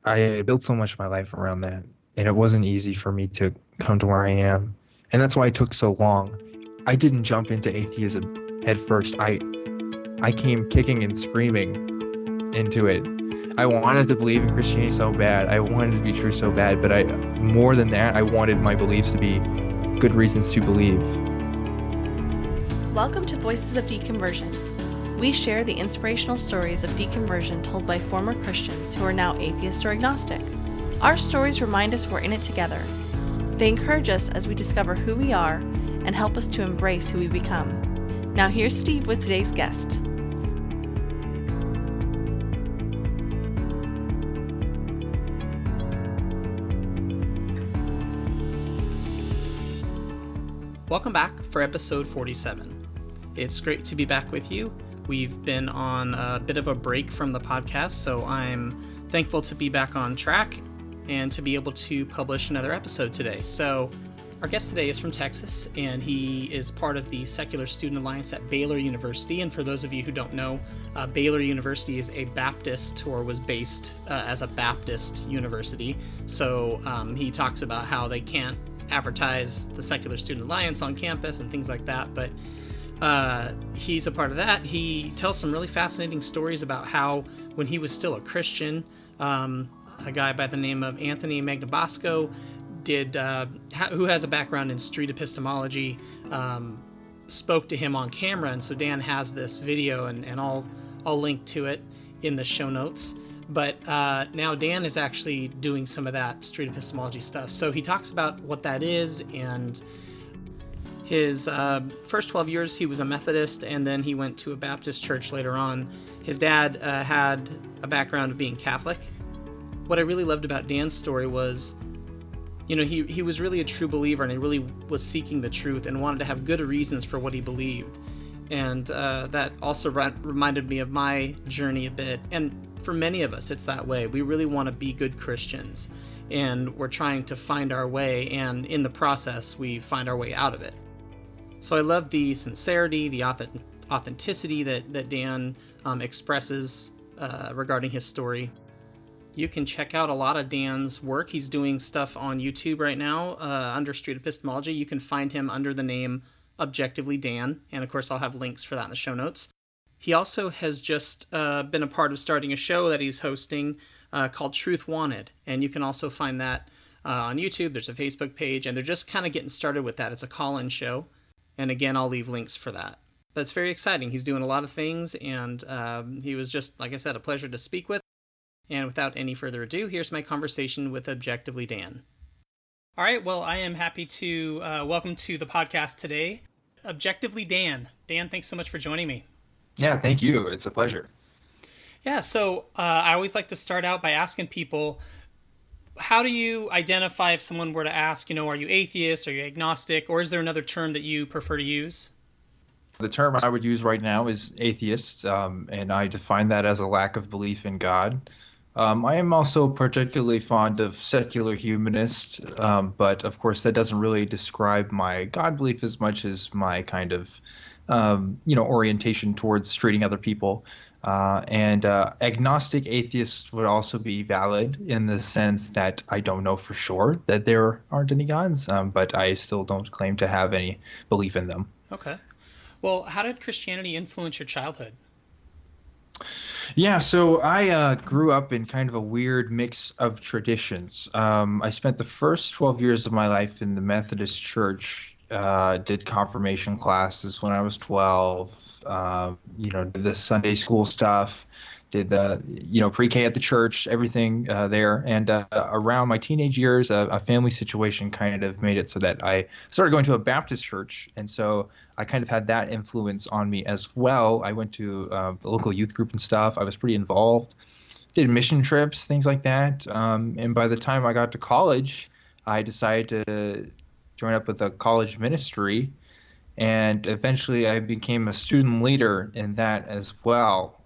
I built so much of my life around that, and it wasn't easy for me to come to where I am. And that's why it took so long. I didn't jump into atheism head first. I came kicking and screaming into it. I wanted to believe in Christianity so bad. I wanted it to be true so bad, but more than that, I wanted my beliefs to be good reasons to believe. Welcome to Voices of Deconversion. We share the inspirational stories of deconversion told by former Christians who are now atheist or agnostic. Our stories remind us we're in it together. They encourage us as we discover who we are and help us to embrace who we become. Now here's Steve with today's guest. Welcome back for episode 47. It's great to be back with you. We've been on a bit of a break from the podcast, so I'm thankful to be back on track and to be able to publish another episode today. So our guest today is from Texas, and he is part of the Secular Student Alliance at Baylor University. And for those of you who don't know, Baylor University is a Baptist, or was based as a Baptist university. So he talks about how they can't advertise the Secular Student Alliance on campus and things like that, but he's a part of that. He tells some really fascinating stories about how, when he was still a Christian, a guy by the name of Anthony Magnabosco who has a background in street epistemology, spoke to him on camera. And so Dan has this video, and I'll link to it in the show notes. But now Dan is actually doing some of that street epistemology stuff. So he talks about what that is, and his first 12 years he was a Methodist, and then he went to a Baptist church later on. His dad had a background of being Catholic. What I really loved about Dan's story was, you know, he was really a true believer, and he really was seeking the truth and wanted to have good reasons for what he believed. And that also reminded me of my journey a bit. And for many of us, it's that way. We really want to be good Christians, and we're trying to find our way, and in the process, we find our way out of it. So I love the sincerity, the authenticity that Dan expresses regarding his story. You can check out a lot of Dan's work. He's doing stuff on YouTube right now under Street Epistemology. You can find him under the name Objectively Dan, and of course I'll have links for that in the show notes. He also has just been a part of starting a show that he's hosting called Truth Wanted, and you can also find that on YouTube. There's a Facebook page, and they're just kind of getting started with that. It's a call-in show, and again, I'll leave links for that. But it's very exciting. He's doing a lot of things, and he was just, like I said, a pleasure to speak with. And without any further ado, here's my conversation with Objectively Dan. All right, well, I am happy to welcome to the podcast today, Objectively Dan. Dan, thanks so much for joining me. Yeah, thank you. It's a pleasure. Yeah, so I always like to start out by asking people, how do you identify if someone were to ask, you know, are you atheist, are you agnostic, or is there another term that you prefer to use? The term I would use right now is atheist, and I define that as a lack of belief in God. I am also particularly fond of secular humanist, but of course that doesn't really describe my God belief as much as my kind of, orientation towards treating other people. And agnostic atheist would also be valid in the sense that I don't know for sure that there aren't any gods, but I still don't claim to have any belief in them. Okay. Well, how did Christianity influence your childhood? Yeah, so I grew up in kind of a weird mix of traditions. I spent the first 12 years of my life in the Methodist church, did confirmation classes when I was 12, did the Sunday school stuff, did the, pre-K at the church, everything there. And around my teenage years, a family situation kind of made it so that I started going to a Baptist church. And so I kind of had that influence on me as well. I went to the local youth group and stuff. I was pretty involved, did mission trips, things like that. And by the time I got to college, I decided to join up with a college ministry. And eventually I became a student leader in that as well.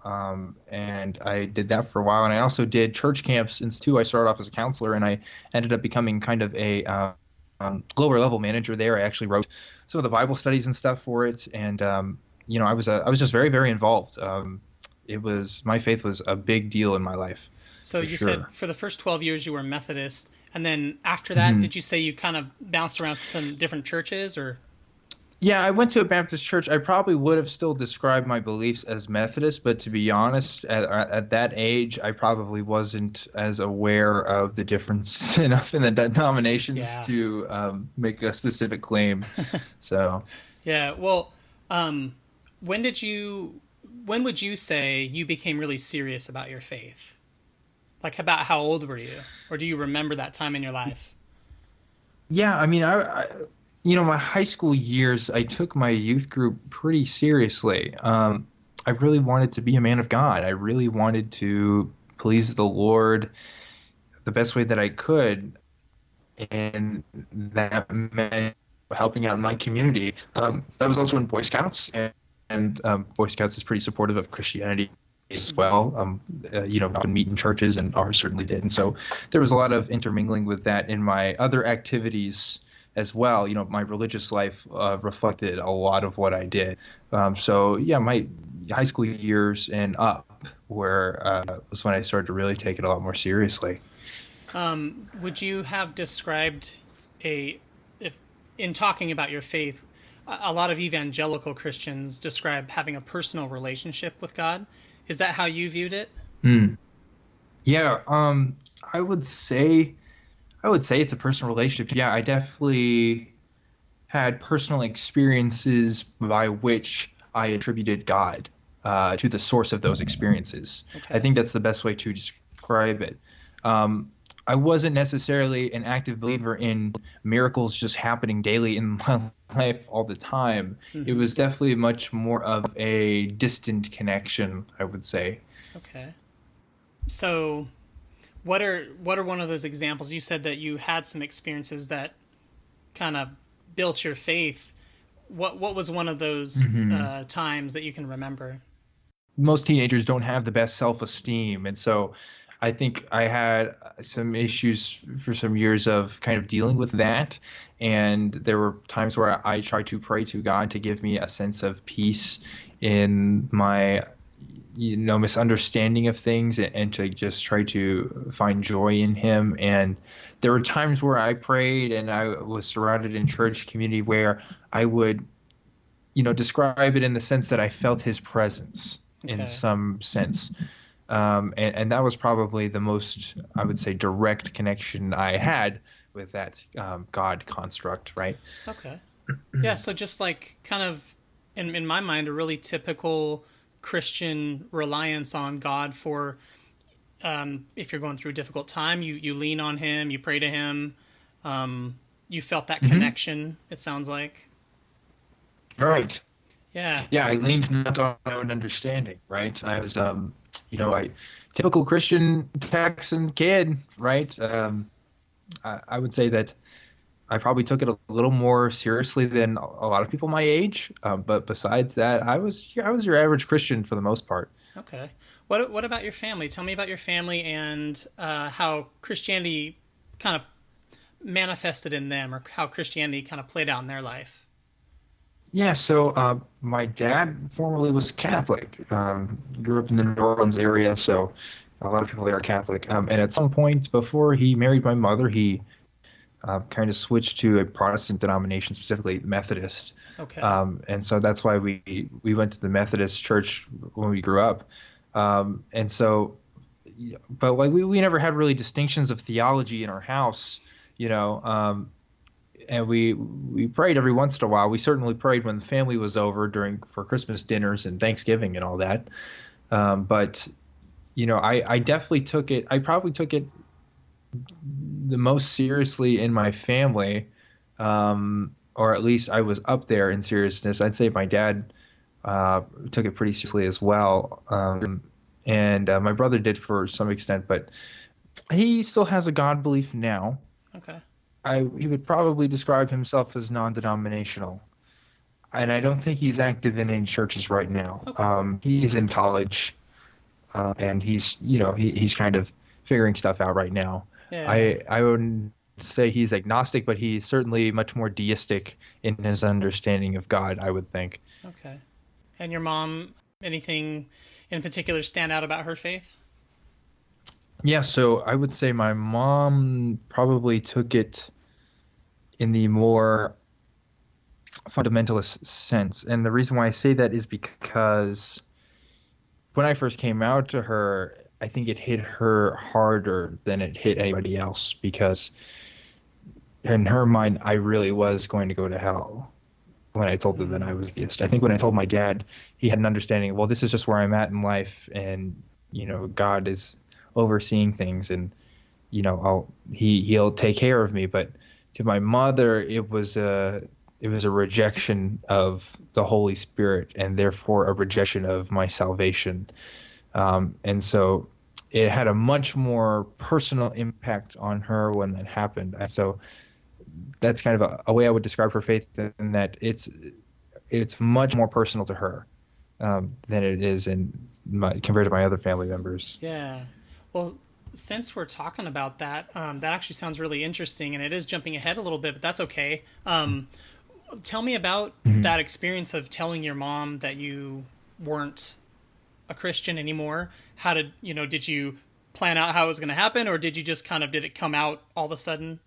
And I did that for a while. And I also did church camps too. I started off as a counselor, and I ended up becoming kind of a lower level manager there. I actually wrote some of the Bible studies and stuff for it. And, I was just very, very involved. My faith was a big deal in my life. So for you said sure. for the first 12 years you were Methodist, and then after that, Mhm. did you say you kind of bounced around some different churches, or? Yeah, I went to a Baptist church. I probably would have still described my beliefs as Methodist, but to be honest, at that age, I probably wasn't as aware of the difference enough in the denominations Yeah. to make a specific claim. So, Yeah. Well, um, when did you, when would you say you became really serious about your faith? Like, about how old were you? Or do you remember that time in your life? yeah, I mean, my high school years, I took my youth group pretty seriously. I really wanted to be a man of God. I really wanted to please the Lord the best way that I could, and that meant helping out in my community. I was also in Boy Scouts, and Boy Scouts is pretty supportive of Christianity as Hmm. well. Often meet in churches, and ours certainly did. And so there was a lot of intermingling with that in my other activities as well. My religious life reflected a lot of what I did. So yeah, my high school years and up where was when I started to really take it a lot more seriously. Would you have described a, if in talking about your faith, a lot of evangelical Christians describe having a personal relationship with God? Is that how you viewed it? Hmm. Yeah, I would say it's a personal relationship. Yeah, I definitely had personal experiences by which I attributed God to the source of those experiences. I Okay. think that's the best way to describe it. Um, I wasn't necessarily an active believer in miracles just happening daily in my life all the time. It Hmm. was definitely much more of a distant connection, I would say. Okay. So, what are one of those examples? You said that you had some experiences that kind of built your faith. What was one of those Mhm. times that you can remember? Most teenagers don't have the best self-esteem, and so I think I had some issues for some years of kind of dealing with that. And there were times where I tried to pray to God to give me a sense of peace in my misunderstanding of things, and to just try to find joy in him. And there were times where I prayed and I was surrounded in church community where I would describe it in the sense that I felt his presence in Okay. some sense. And that was probably the most, I would say, direct connection I had with that God construct, right? Okay. Yeah, so just like kind of in my mind, a really typical Christian reliance on God for if you're going through a difficult time, you lean on Him, you pray to Him, you felt that Hmm. connection. It sounds like, Right. yeah, Yeah, I leaned not on my own understanding, right? I was, I typical Christian Texan kid, right? I would say that I probably took it a little more seriously than a lot of people my age. But besides that, I was your average Christian for the most part. okay. What about your family? Tell me about your family and how Christianity kind of manifested in them, or how Christianity kind of played out in their life. Yeah, so my dad formerly was Catholic. Grew up in the New Orleans area, so a lot of people there are Catholic. And at some point before he married my mother, he kind of switched to a Protestant denomination, specifically Methodist. Okay. And so that's why we went to the Methodist church when we grew up. And so, but like we never had really distinctions of theology in our house, you know. And we prayed every once in a while. We certainly prayed when the family was over during for Christmas dinners and Thanksgiving and all that. But I definitely took it. I probably took it the most seriously in my family, or at least I was up there in seriousness. I'd say my dad took it pretty seriously as well, and my brother did for some extent, but he still has a God belief now. Okay. He would probably describe himself as non-denominational, and I don't think he's active in any churches right now. Okay. He's in college, and he's kind of figuring stuff out right now. Yeah. I wouldn't say he's agnostic, but he's certainly much more deistic in his understanding of God, I would think. Okay. And your mom, anything in particular stand out about her faith? Yeah, so I would say my mom probably took it in the more fundamentalist sense. And the reason why I say that is because when I first came out to her, I think it hit her harder than it hit anybody else because in her mind, I really was going to go to hell when I told her that I was atheist. I think when I told my dad, he had an understanding, well, this is just where I'm at in life, and God is overseeing things, and he'll take care of me. But to my mother, it was a rejection of the Holy Spirit, and therefore a rejection of my salvation. And so it had a much more personal impact on her when that happened. And so that's kind of a way I would describe her faith, in that it's much more personal to her than it is compared to my other family members. Yeah. Well, since we're talking about that, that actually sounds really interesting, and it is jumping ahead a little bit, but that's okay. Tell me about Mhm. that experience of telling your mom that you weren't a Christian anymore. Did you plan out how it was going to happen, or did you just did it come out all of a sudden?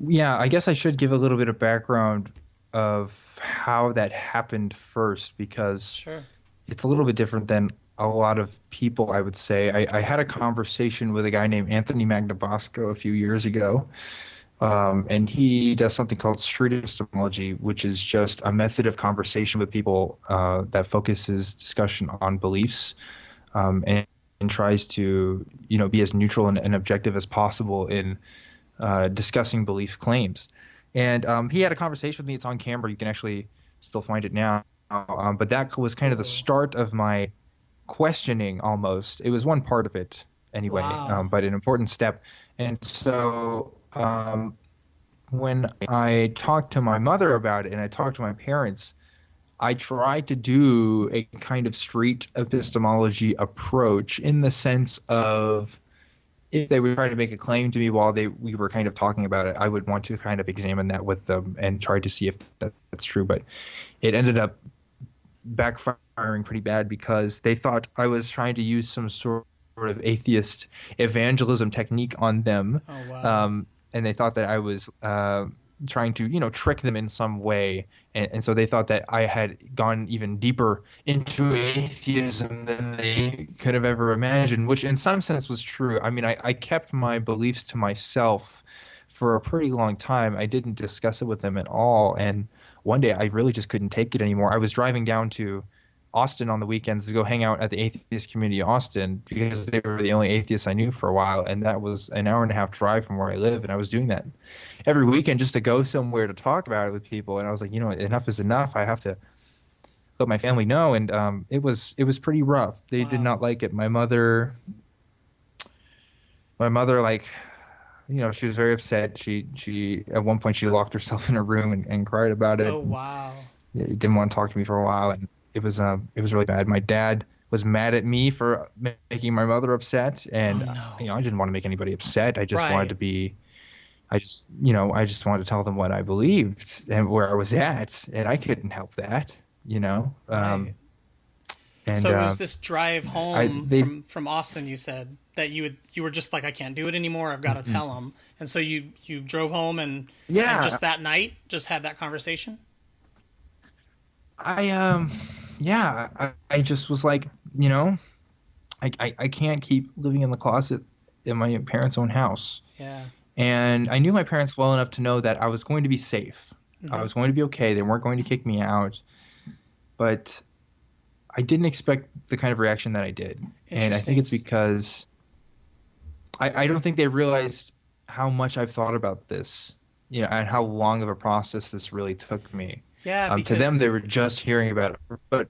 Yeah, I guess I should give a little bit of background of how that happened first, because Sure. it's a little bit different than a lot of people, I would say. I had a conversation with a guy named Anthony Magnabosco a few years ago, and he does something called street epistemology, which is just a method of conversation with people that focuses discussion on beliefs, and tries to, be as neutral and objective as possible in discussing belief claims. And he had a conversation with me. It's on camera. You can actually still find it now. But that was kind of the Cool. start of my questioning almost. It was one part of it anyway, Wow. but an important step. And so when I talked to my mother about it and I talked to my parents, I tried to do a kind of street epistemology approach, in the sense of, if they were trying to make a claim to me while we were kind of talking about it, I would want to kind of examine that with them and try to see if that's true. But it ended up backfiring pretty bad, because they thought I was trying to use some sort of atheist evangelism technique on them, Oh, wow. and they thought that I was trying to, trick them in some way, and so they thought that I had gone even deeper into atheism than they could have ever imagined, which in some sense was true. I mean, I kept my beliefs to myself for a pretty long time. I didn't discuss it with them at all, and one day I really just couldn't take it anymore. I was driving down to Austin on the weekends to go hang out at the atheist community of Austin, because they were the only atheists I knew for a while, and that was an hour and a half drive from where I live, and I was doing that every weekend just to go somewhere to talk about it with people. And I was like, enough is enough. I have to let my family know. And it was pretty rough. They did Wow. not like it. My mother, like, she was very upset. She at one point she locked herself in a room and cried about Oh, it. And wow. didn't want to talk to me for a while, and it was really bad. My dad was mad at me for making my mother upset, Oh, and no. I didn't want to make anybody upset. I just wanted Right. to be I just wanted to tell them what I believed and where I was at, and I couldn't help that, you know. Right. And So it was this drive I home they from Austin. You said that you were just like, I can't do it anymore. I've got to tell them. And so you drove home, and Yeah, just that night just had that conversation. I yeah, I just was like, I can't keep living in the closet in my parents' own house. Yeah. And I knew my parents well enough to know that I was going to be safe. I Hmm. was going to be okay. They weren't going to kick me out. But I didn't expect the kind of reaction that I did. And I think Interesting. it's because I don't think they realized how much I've thought about this, and how long of a process this really took me. Yeah, To because them, they were just hearing about it. But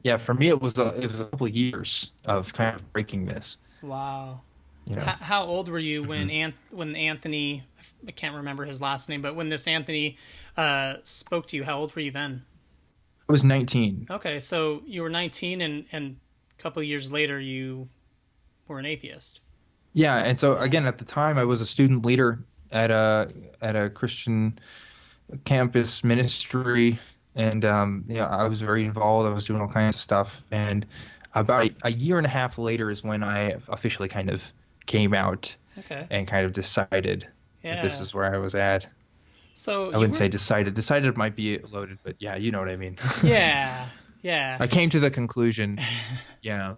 yeah, for me, it was a couple of years of kind of breaking this, wow. you know. How old were you Mhm. when Anthony? I can't remember his last name, but when this Anthony spoke to you, how old were you then? I was 19. Okay, so you were 19, and a couple of years later, you were an atheist. Yeah, and so Yeah. again, at the time, I was a student leader at a Christian campus ministry, and I was very involved. I was doing all kinds of stuff, and about a year and a half later is when I officially kind of came out Okay. and kind of decided that this Yeah. is where I was at. So I you wouldn't were. say decided. Decided might be loaded, but yeah, you know what I mean. Yeah. Yeah. I came to the conclusion. Yeah.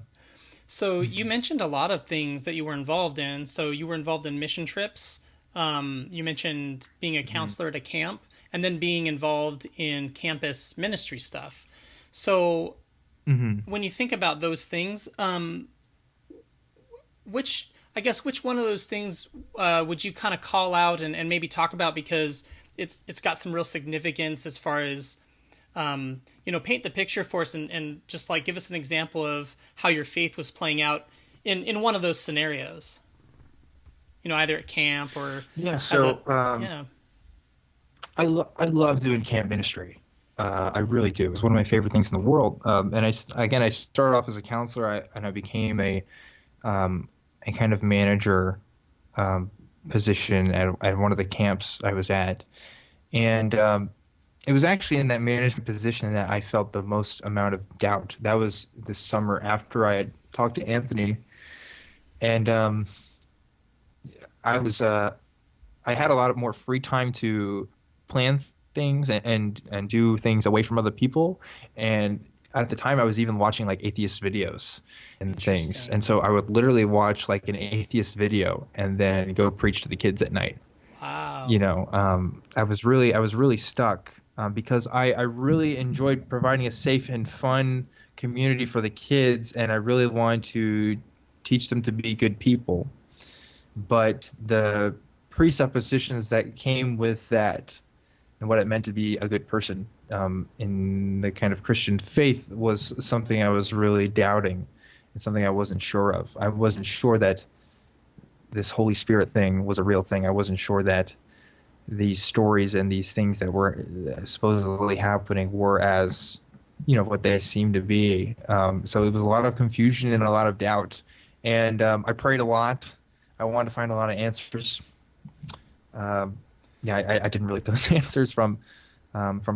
So you mentioned a lot of things that you were involved in. So you were involved in mission trips. You mentioned being a Mhm. counselor at a camp, and then being involved in campus ministry stuff. So Mhm. when you think about those things, which one of those things would you kind of call out and maybe talk about, because it's got some real significance as far as paint the picture for us, and just like give us an example of how your faith was playing out in one of those scenarios. Either at camp or Yeah. as a So yeah. I love doing camp ministry. I really do. It's one of my favorite things in the world. And I started off as a counselor, and I became a kind of manager um, position at one of the camps I was at, and it was actually in that management position that I felt the most amount of doubt. That was this summer after I had talked to Anthony, and I was I had a lot of more free time to plan things and do things away from other people. And at the time, I was even watching like atheist videos and things. Interesting. And so I would literally watch like an atheist video and then go preach to the kids at night. Wow. I was really stuck because I really enjoyed providing a safe and fun community for the kids, and I really wanted to teach them to be good people. But the presuppositions that came with that and what it meant to be a good person in the kind of Christian faith was something I was really doubting and something I wasn't sure of. I wasn't sure that this Holy Spirit thing was a real thing. I wasn't sure that these stories and these things that were supposedly happening were as, what they seemed to be. So it was a lot of confusion and a lot of doubt. And I prayed a lot. I wanted to find a lot of answers. I didn't really get those answers from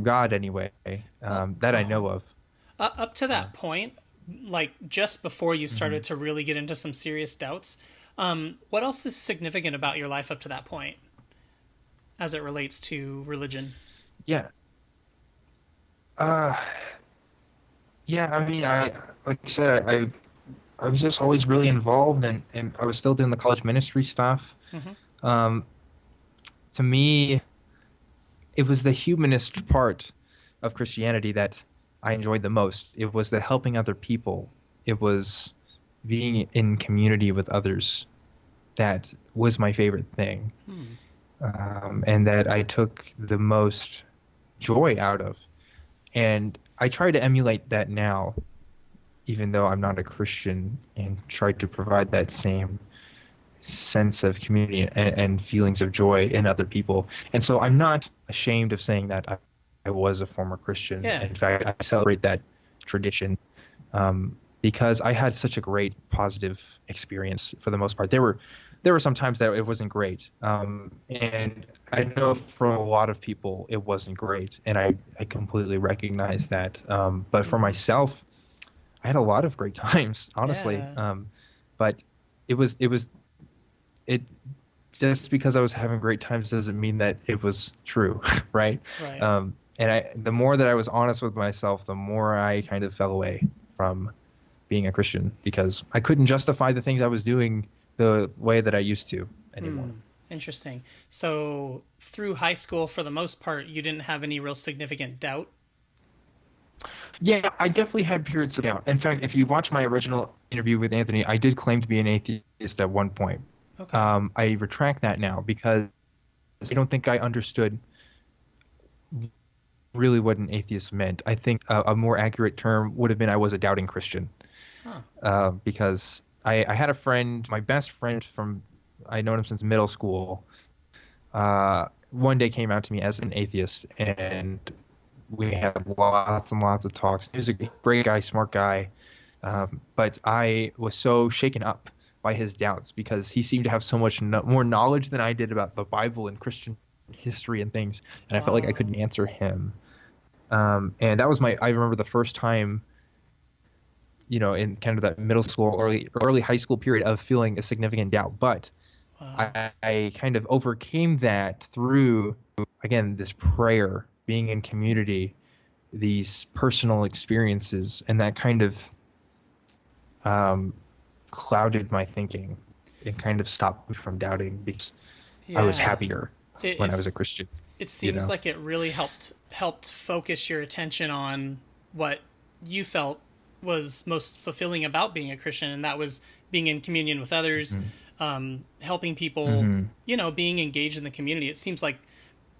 God anyway, that I know of. Up to Uh, that point, like just before you mhm. started to really get into some serious doubts, what else is significant about your life up to that point as it relates to religion? Yeah. Uh, yeah. I mean, like I said, I was just always really involved, and I was still doing the college ministry stuff. Hmm. Um, to me, it was the humanist part of Christianity that I enjoyed the most. It was the helping other people. It was being in community with others that was my favorite thing, Hmm. and that I took the most joy out of. And I try to emulate that now, even though I'm not a Christian, and try to provide that same sense of community and feelings of joy in other people. And so I'm not ashamed of saying that I was a former Christian. Yeah. In fact, I celebrate that tradition because I had such a great positive experience for the most part. There were some times that it wasn't great, and I know for a lot of people it wasn't great, and I completely recognize that. But for Hmm. myself, I had a lot of great times, honestly. Yeah. But it just because I was having great times doesn't mean that it was true, right? Right. And the more that I was honest with myself, the more I kind of fell away from being a Christian because I couldn't justify the things I was doing the way that I used to anymore. Hmm. Interesting. So through high school, for the most part, you didn't have any real significant doubt. Yeah, I definitely had periods of doubt. In fact, if you watch my original interview with Anthony, I did claim to be an atheist at one point. Okay. I retract that now because I don't think I understood really what an atheist meant. I think a more accurate term would have been I was a doubting Christian Huh. because I had a friend, my best friend from, I known him since middle school, one day came out to me as an atheist, and we had lots and lots of talks. He was a great guy, smart guy, but I was so shaken up by his doubts because he seemed to have so much more knowledge than I did about the Bible and Christian history and things, and I felt like I Wow. couldn't answer him. And that was I remember the first time in kind of that middle school, early high school period of feeling a significant doubt. But Wow. I kind of overcame that through, again, this prayer, being in community, these personal experiences, and that kind of um, clouded my thinking and kind of stopped me from doubting because I was Yeah. happier It, when I was a it's Christian, it you seems know? like it really helped focus your attention on what you felt was most fulfilling about being a Christian, and that was being in communion with others, Mm-hmm. helping people, Mm-hmm. being engaged in the community. It seems like,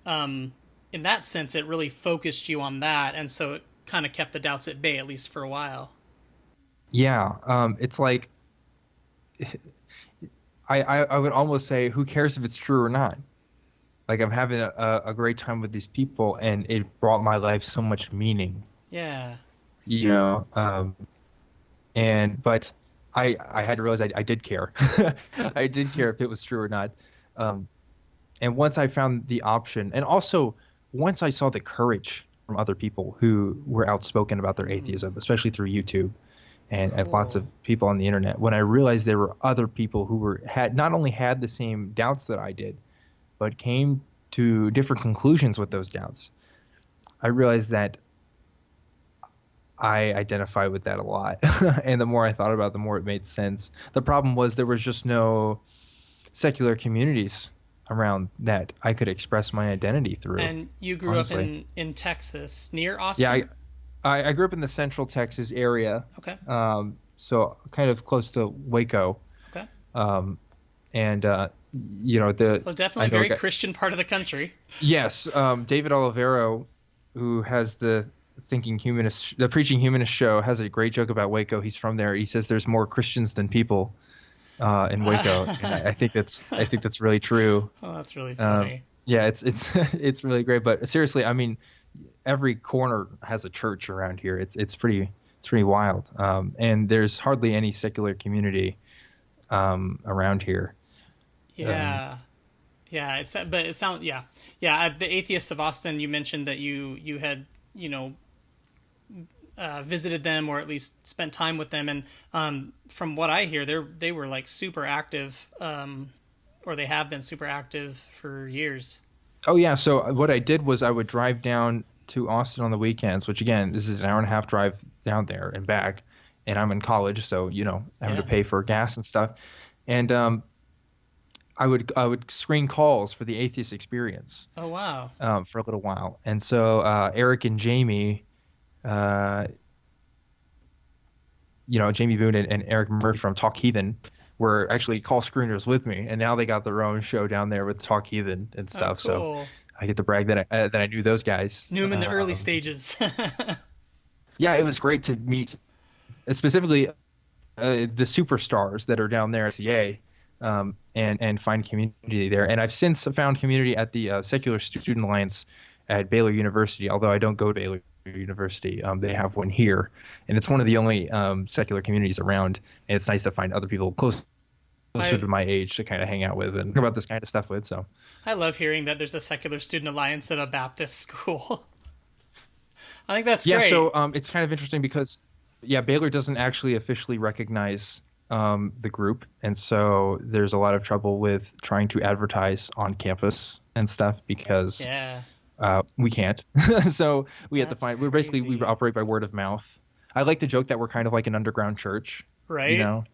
in that sense, it really focused you on that, and so it kind of kept the doubts at bay, at least for a while. Yeah, it's like I would almost say, who cares if it's true or not? Like I'm having a great time with these people, and it brought my life so much meaning, Yeah. you know. And but I had to realize I did care. I did care if it was true or not. Um, and once I found the option, and also once I saw the courage from other people who were outspoken about their atheism, especially through YouTube and lots Cool. of people on the internet, when I realized there were other people who had not only had the same doubts that I did, but came to different conclusions with those doubts, I realized that I identify with that a lot. And the more I thought about it, the more it made sense. The problem was there was just no secular communities around that I could express my identity through, And you grew up honestly. in Texas, near Yeah, Austin? I grew up in the Central Texas area, Okay. so kind of close to Waco. Okay. Um, and the So definitely I a know a very guy. Christian part of the country. Yes, David Olivero, who has the Preaching Humanist show, has a great joke about Waco. He's from there. He says there's more Christians than people in Waco, and I think that's really true. Oh, that's really Um, funny. yeah, it's it's really great. But seriously, I mean, every corner has a church around here. It's pretty wild. And there's hardly any secular community around here. Um, Yeah. Yeah, but it sounds yeah. Yeah, the Atheists of Austin, you mentioned that you had, visited them or at least spent time with them, and from what I hear, they were like super active, or they have been super active for years. oh yeah, so what I did was I would drive down to Austin on the weekends, which again, this is an hour and a half drive down there and back, and I'm in college, so having to Yeah. pay for gas and stuff. And I would screen calls for the Atheist Experience Oh wow. for a little while. And so Eric and Jamie, uh, Jamie Boone and Eric Murphy from Talk Heathen were actually call screeners with me, and now they got their own show down there with Talk Heathen and Oh stuff. So cool. I get to brag that I knew those guys. Knew him in the early stages. Yeah, it was great to meet, specifically the superstars that are down there at CA, and find community there. And I've since found community at the Secular Student Alliance at Baylor University. Although I don't go to Baylor University, they have one here, and it's one of the only secular communities around. And it's nice to find other people closer I to my age to kind of hang out with and talk about this kind of stuff with. So I love hearing that there's a secular student alliance at a Baptist school. I think that's yeah, great. so it's kind of interesting because yeah, Baylor doesn't actually officially recognize the group, and so there's a lot of trouble with trying to advertise on campus and stuff because Yeah. we can't. So we have to That's find. We crazy. operate by word of mouth. I like to joke that we're kind of like an underground church, you Right? know.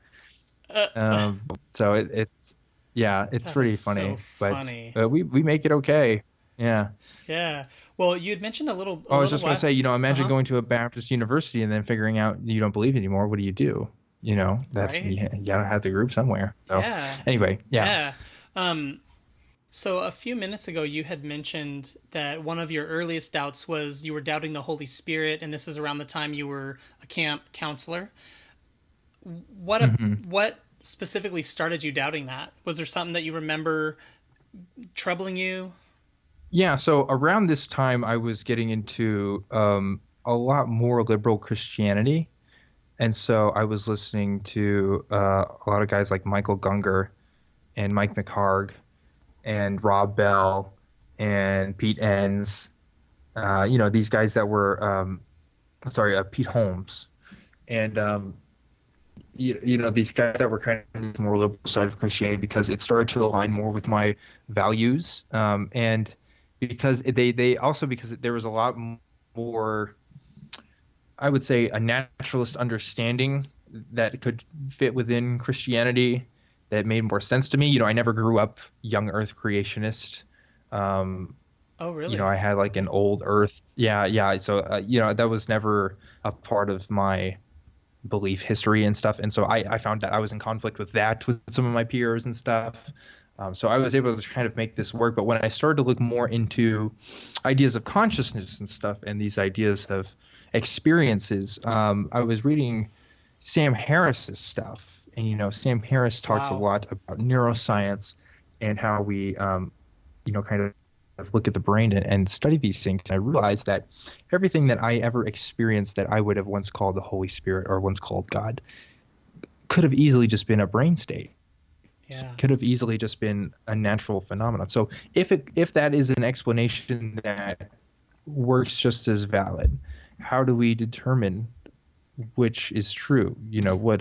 Uh, So it's yeah, it's that is pretty so funny, but funny. we make it okay. Yeah. Yeah. Well, you had mentioned a I was little just gonna while. say, imagine Uh-huh. going to a Baptist university and then figuring out you don't believe anymore. What do you do? That's Right? you gotta have the group somewhere. So Yeah. anyway, yeah. Yeah. So a few minutes ago, you had mentioned that one of your earliest doubts was you were doubting the Holy Spirit, and this is around the time you were a camp counselor. hmm What specifically started you doubting that? Was there something that you remember troubling you? Yeah. So around this time, I was getting into a lot more liberal Christianity, and so I was listening to a lot of guys like Michael Gungor and Mike McHargue and Rob Bell and Pete Enns. These guys that were sorry, Pete Holmes. And these guys that were kind of the more liberal side of Christianity because it started to align more with my values, and because they also because there was a lot more, I would say, a naturalist understanding that could fit within Christianity that made more sense to me. I never grew up young Earth creationist. Um, Oh, really? I had like an old Earth. Yeah, yeah. So, that was never a part of my belief history and stuff. And so I found that I was in conflict with that with some of my peers and stuff. So I was able to kind of make this work. But when I started to look more into ideas of consciousness and stuff and these ideas of experiences, I was reading Sam Harris's stuff. And, Sam Harris talks a Wow. lot about neuroscience and how we, kind of look at the brain and study these things. And I realized that everything that I ever experienced that I would have once called the Holy Spirit or once called God could have easily just been a brain state, Yeah. could have easily just been a natural phenomenon. So if that is an explanation that works just as valid, how do we determine which is true? What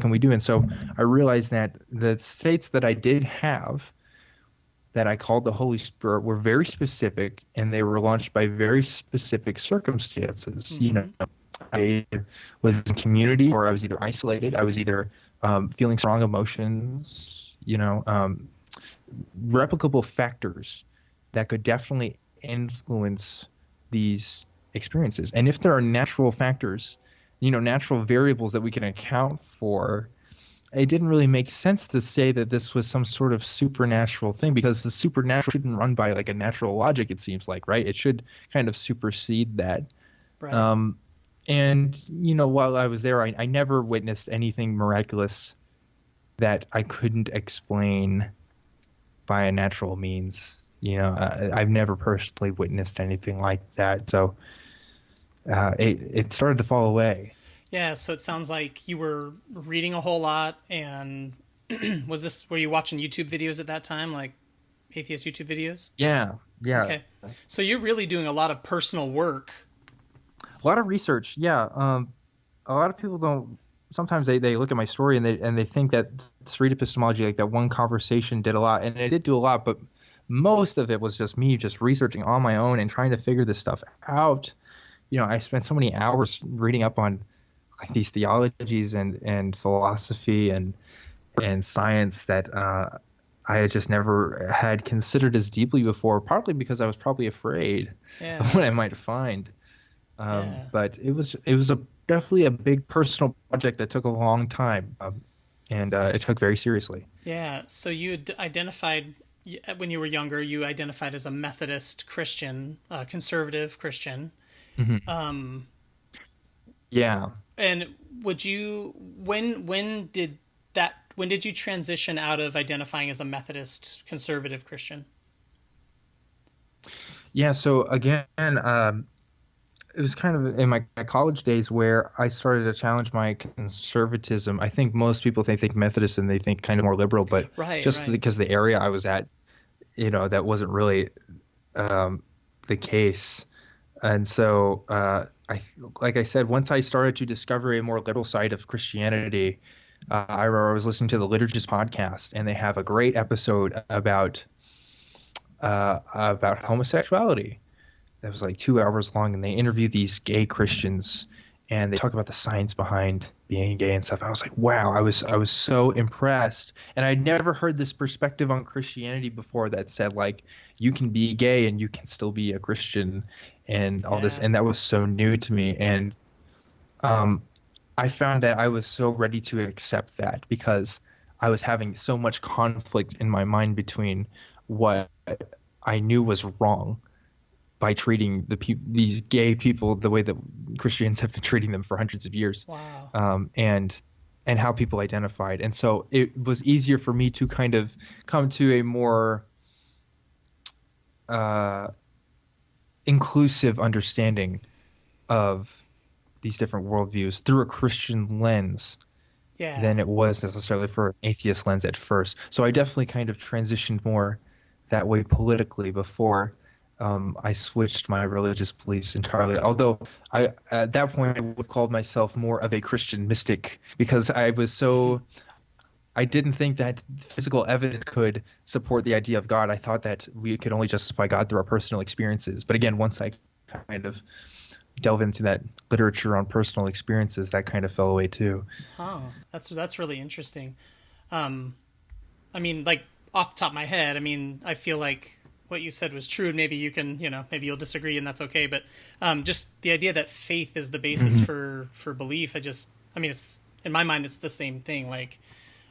can we do? And so I realized that the states that I did have that I called the Holy Spirit were very specific, and they were launched by very specific circumstances. Mm-hmm. I was in community, or I was either isolated. I was either feeling strong emotions. Replicable factors that could definitely influence these experiences. And if there are natural factors, natural variables that we can account for, it didn't really make sense to say that this was some sort of supernatural thing, because the supernatural shouldn't run by like a natural logic, it seems like, right? It should kind of supersede that. Right. And, while I was there, I never witnessed anything miraculous that I couldn't explain by a natural means. I've never personally witnessed anything like that. So it started to fall away. Yeah, so it sounds like you were reading a whole lot, and were you watching YouTube videos at that time, like atheist YouTube videos? Yeah, yeah. Okay. So you're really doing a lot of personal work. A lot of research. Yeah. A lot of people don't. Sometimes they look at my story and they think that street epistemology, like that one conversation, did a lot, and it did do a lot, but most of it was just me just researching on my own and trying to figure this stuff out. I spent so many hours reading up on like these theologies and philosophy and science that I had just never had considered as deeply before, partly because I was probably afraid Yeah. of what I might find. Yeah. But it was definitely a big personal project that took a long time, and it took very seriously. Yeah. So you had identified when you were younger. You identified as a Methodist Christian, conservative Christian. Mm-hmm. Yeah. And when did you transition out of identifying as a Methodist conservative Christian? Yeah. So again, it was kind of in my college days where I started to challenge my conservatism. I think most people think Methodist and they think kind of more liberal, but Right. just Right. because the area I was at, that wasn't really the case. And so, like I said, once I started to discover a more liberal side of Christianity, I remember I was listening to the Liturgist podcast, and they have a great episode about homosexuality. That was like 2 hours long, and they interview these gay Christians, and they talk about the science behind being gay and stuff. I was like, wow, I was so impressed, and I'd never heard this perspective on Christianity before that said like you can be gay and you can still be a Christian and all this, Yeah. and that was so new to me. And I found that I was so ready to accept that because I was having so much conflict in my mind between what I knew was wrong by treating these gay people the way that Christians have been treating them for hundreds of years, Wow. and how people identified. And so it was easier for me to kind of come to a more inclusive understanding of these different worldviews through a Christian lens Yeah. than it was necessarily for an atheist lens at first. So I definitely kind of transitioned more that way politically before I switched my religious beliefs entirely. Although at that point, I would have called myself more of a Christian mystic because I didn't think that physical evidence could support the idea of God. I thought that we could only justify God through our personal experiences. But again, once I kind of delve into that literature on personal experiences, that kind of fell away too. Oh, that's really interesting. Um, I mean, like off the top of my head, I mean, I feel like what you said was true, and maybe you can, maybe you'll disagree, and that's okay. But just the idea that faith is the basis for belief, I mean, it's in my mind, it's the same thing. Like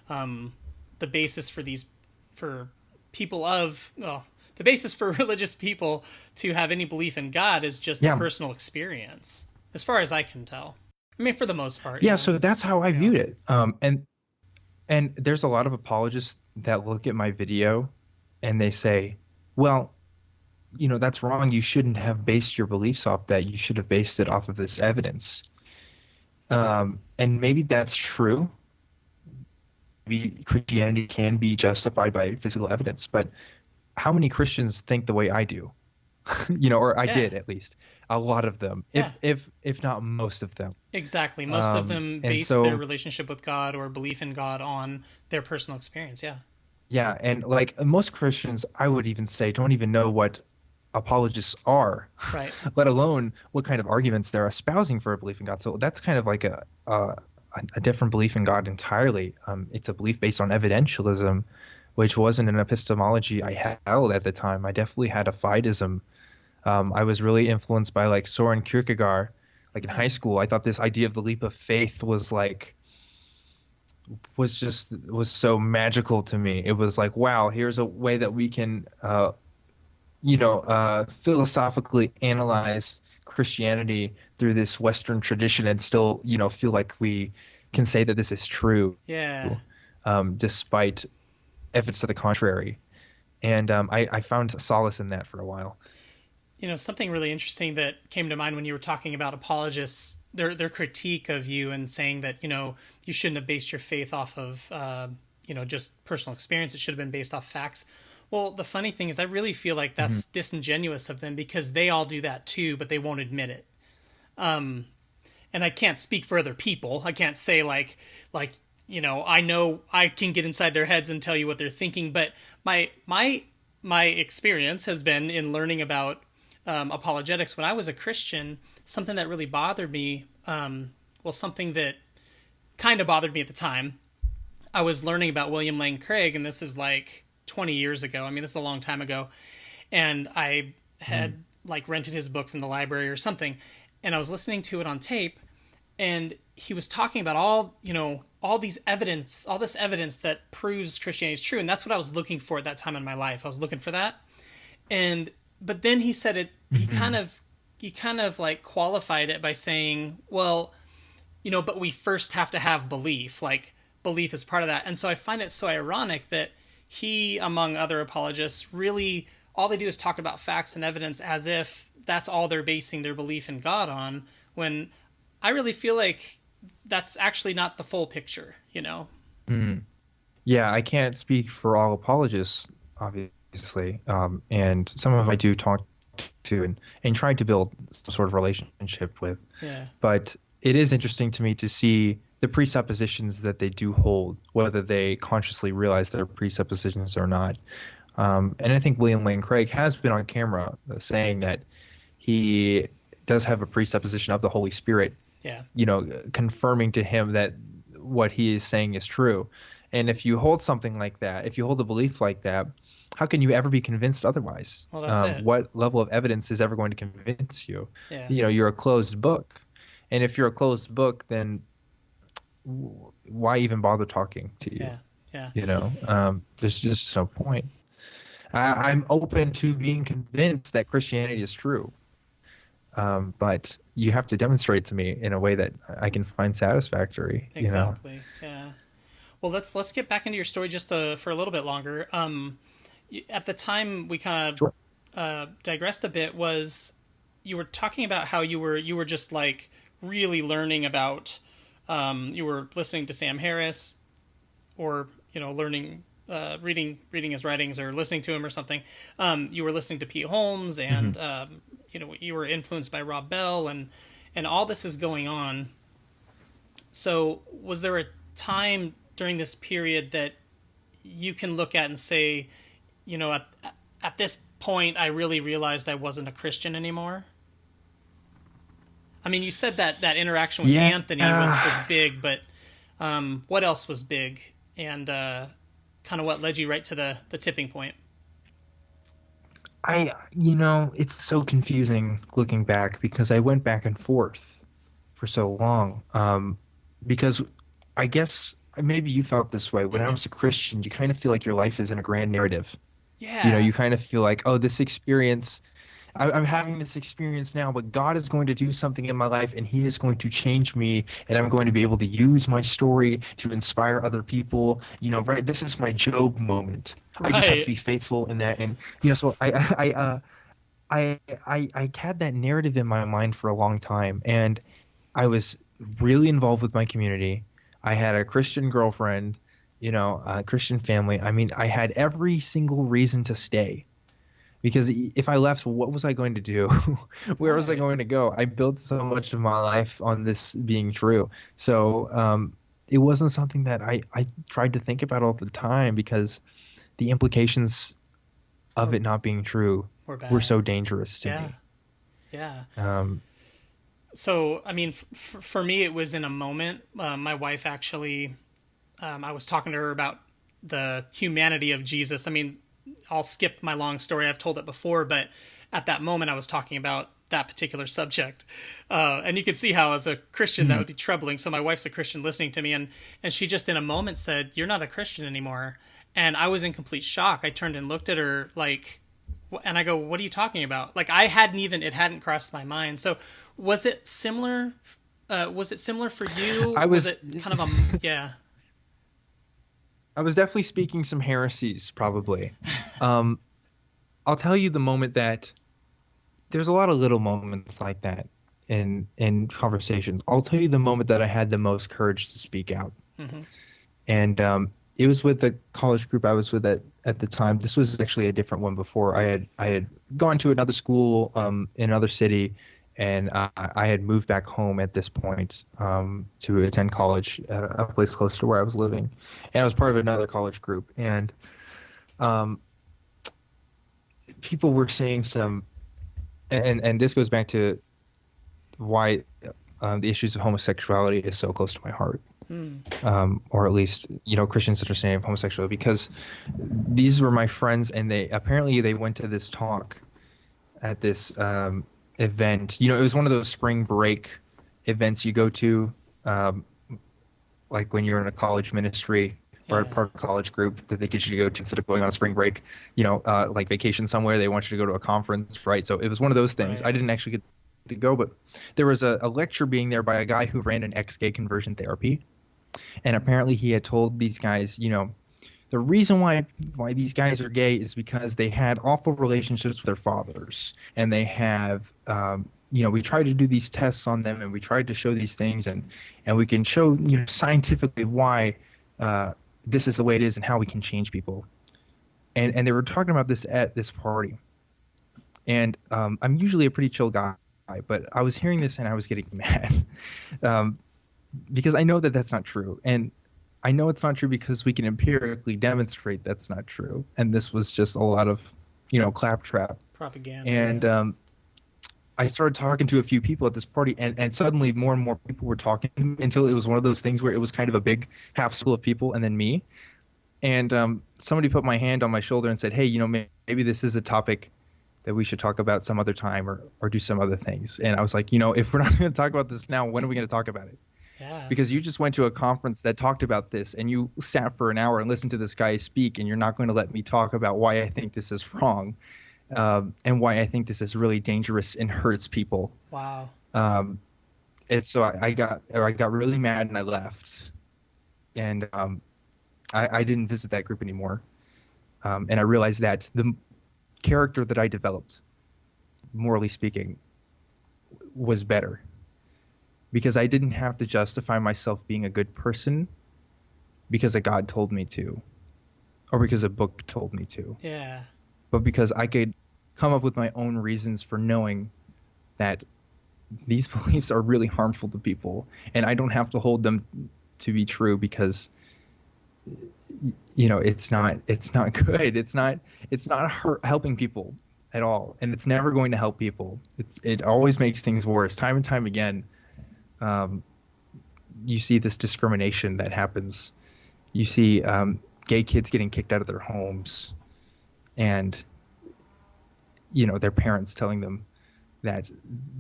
the basis for people of, well, the basis for religious people to have any belief in God is just a Yeah. personal experience, as far as I can tell. I mean, for the most part. Yeah, so that's how I viewed it. And there's a lot of apologists that look at my video and they say, well, that's wrong. You shouldn't have based your beliefs off that. You should have based it off of this evidence. And maybe that's true. Maybe Christianity can be justified by physical evidence, but how many Christians think the way I do? Or I Yeah. did at least. A lot of them, Yeah. if not most of them. Exactly. Most of them And base so, their relationship with God or belief in God on their personal experience. Yeah. yeah, and like most Christians, I would even say, don't even know what apologists are, Right. let alone what kind of arguments they're espousing for a belief in God. So that's kind of like a different belief in God entirely. It's a belief based on evidentialism, which wasn't an epistemology I held at the time. I definitely had a fideism. I was really influenced by like Soren Kierkegaard. Like in high school, I thought this idea of the leap of faith was so magical to me. It was like, wow, here's a way that we can, philosophically analyze Christianity through this Western tradition and still, feel like we can say that this is true, Yeah. despite evidence to the contrary. And I found solace in that for a while. Something really interesting that came to mind when you were talking about apologists, their critique of you and saying that, you shouldn't have based your faith off of, just personal experience. It should have been based off facts. Well, the funny thing is I really feel like that's disingenuous of them because they all do that too, but they won't admit it. And I can't speak for other people. I can't say I know I can get inside their heads and tell you what they're thinking, but my experience has been in learning about apologetics when I was a Christian. Something that really bothered me, something that kind of bothered me at the time. I was learning about William Lane Craig, and this is like 20 years ago. I mean, this is a long time ago. And I had rented his book from the library or something, and I was listening to it on tape, and he was talking about all this evidence that proves Christianity is true. And that's what I was looking for at that time in my life. I was looking for that. But then he said it, he kind of like qualified it by saying, well, but we first have to have belief. Like belief is part of that. And so I find it so ironic that he, among other apologists, really all they do is talk about facts and evidence as if that's all they're basing their belief in God on, when I really feel like that's actually not the full picture, Yeah, I can't speak for all apologists, obviously. And some of them I do talk to and try to build some sort of relationship with. Yeah. But it is interesting to me to see the presuppositions that they do hold, whether they consciously realize their presuppositions or not. And I think William Lane Craig has been on camera saying that he does have a presupposition of the Holy Spirit, Yeah. Confirming to him that what he is saying is true. And if you hold something like that, if you hold a belief like that, how can you ever be convinced otherwise? Well, that's it. What level of evidence is ever going to convince you? Yeah. You're a closed book. And if you're a closed book, then why even bother talking to you? Yeah. There's just no point. I'm open to being convinced that Christianity is true. But you have to demonstrate to me in a way that I can find satisfactory. Exactly. Yeah. Well, let's get back into your story just for a little bit longer. At the time we kind of digressed a bit. Was you were talking about how you were just like really learning about you were listening to Sam Harris, or learning reading his writings or listening to him or something, you were listening to Pete Holmes, and you were influenced by Rob Bell, and all this is going on. So was there a time during this period that you can look at and say, at this point, I really realized I wasn't a Christian anymore? I mean, you said that interaction with Anthony was big, but what else was big? And kind of what led you right to the tipping point? It's so confusing looking back, because I went back and forth for so long. Because I guess maybe you felt this way. When I was a Christian, you kind of feel like your life is in a grand narrative. Yeah. You kind of feel like, oh, this experience, I'm having this experience now, but God is going to do something in my life, and he is going to change me, and I'm going to be able to use my story to inspire other people. Right? This is my Job moment. Right. I just have to be faithful in that. And, so I had that narrative in my mind for a long time, and I was really involved with my community. I had a Christian girlfriend, a Christian family. I mean, I had every single reason to stay. Because if I left, what was I going to do? Where was I going to go? I built so much of my life on this being true. So it wasn't something that I tried to think about all the time, because the implications of it not being true were so dangerous to me. Yeah. So, I mean, for me, it was in a moment. My wife actually, I was talking to her about the humanity of Jesus. I mean, I'll skip my long story. I've told it before, but at that moment I was talking about that particular subject. And you could see how as a Christian that would be troubling. So my wife's a Christian listening to me, and she just in a moment said, "You're not a Christian anymore." And I was in complete shock. I turned and looked at her and I go, "What are you talking about?" Like it hadn't crossed my mind. So was it similar? Was it similar for you? Was it kind of yeah. I was definitely speaking some heresies, probably. I'll tell you the moment that there's a lot of little moments like that in conversations. I'll tell you the moment that I had the most courage to speak out. Mm-hmm. And it was with the college group I was with at the time. This was actually a different one before. I had gone to another school in another city, and I had moved back home at this point to attend college at a place close to where I was living. And I was part of another college group. And people were saying some, and this goes back to why the issues of homosexuality is so close to my heart. Or at least, Christians' understanding of homosexuality, because these were my friends, and they went to this talk at this event. It was one of those spring break events you go to, like when you're in a college ministry or a part of a college group that they get you to go to instead of going on a spring break, like vacation somewhere. They want you to go to a conference, right? So it was one of those things. Right. I didn't actually get to go, but there was a lecture being there by a guy who ran an ex-gay conversion therapy. And apparently he had told these guys, the reason why these guys are gay is because they had awful relationships with their fathers, and they have, we tried to do these tests on them, and we tried to show these things, and we can show, scientifically why this is the way it is and how we can change people. And they were talking about this at this party. And I'm usually a pretty chill guy, but I was hearing this and I was getting mad because I know that that's not true. And I know it's not true because we can empirically demonstrate that's not true. And this was just a lot of, claptrap. Propaganda. And I started talking to a few people at this party, and suddenly more and more people were talking until it was one of those things where it was kind of a big half full of people and then me. And somebody put my hand on my shoulder and said, "Hey, maybe this is a topic that we should talk about some other time or do some other things." And I was like, if we're not going to talk about this now, when are we going to talk about it? Yeah. Because you just went to a conference that talked about this, and you sat for an hour and listened to this guy speak, and you're not going to let me talk about why I think this is wrong, and why I think this is really dangerous and hurts people. Wow. And so I got really mad and I left, and I didn't visit that group anymore. And I realized that the character that I developed, morally speaking, was better. Because I didn't have to justify myself being a good person because God told me to. or because a book told me to, Yeah. but because I could come up with my own reasons for knowing that these beliefs are really harmful to people, and I don't have to hold them to be true because it's not good. It's not helping people at all, and it's never going to help people. It always makes things worse. Time and time again, um, you see this discrimination that happens. You see gay kids getting kicked out of their homes, and their parents telling them that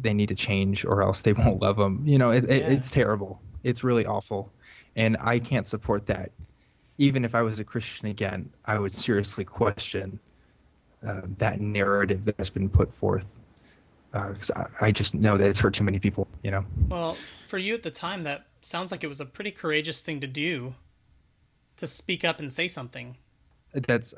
they need to change or else they won't love them. It's terrible. It's really awful, and I can't support that. Even if I was a Christian again, I would seriously question that narrative that's been put forth, because I just know that it's hurt too many people. Well, for you at the time, that sounds like it was a pretty courageous thing to do, to speak up and say something.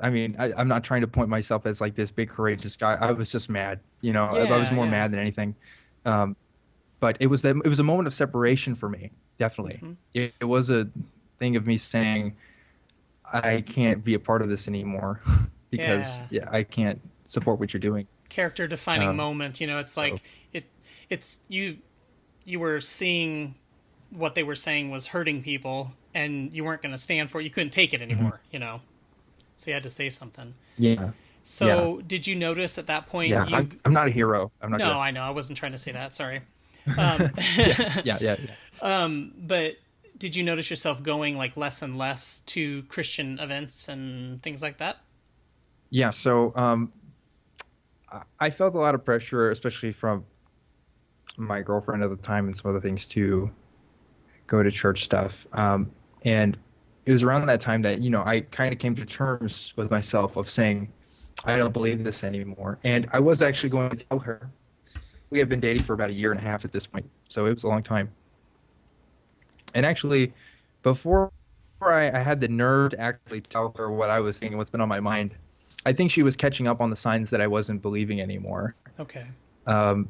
I'm not trying to point myself as like this big courageous guy. I was just mad. I was more mad than anything. But it was a moment of separation for me. Definitely, it was a thing of me saying, I can't be a part of this anymore because I can't support what you're doing. Character defining moment. It's like it's you were seeing what they were saying was hurting people, and you weren't going to stand for it. You couldn't take it anymore. So you had to say something. Yeah. So did you notice at that point? Yeah, I'm not a hero. I'm not. No, I know. I wasn't trying to say that. Sorry. Yeah. But did you notice yourself going like less and less to Christian events and things like that? Yeah. So I felt a lot of pressure, especially from my girlfriend at the time and some other things, to go to church stuff. And it was around that time that, I kind of came to terms with myself of saying, I don't believe this anymore. And I was actually going to tell her. We had been dating for about 1.5 years at this point, so it was a long time. And actually, before I had the nerve to actually tell her what I was thinking, what's been on my mind, I think she was catching up on the signs that I wasn't believing anymore. Okay. And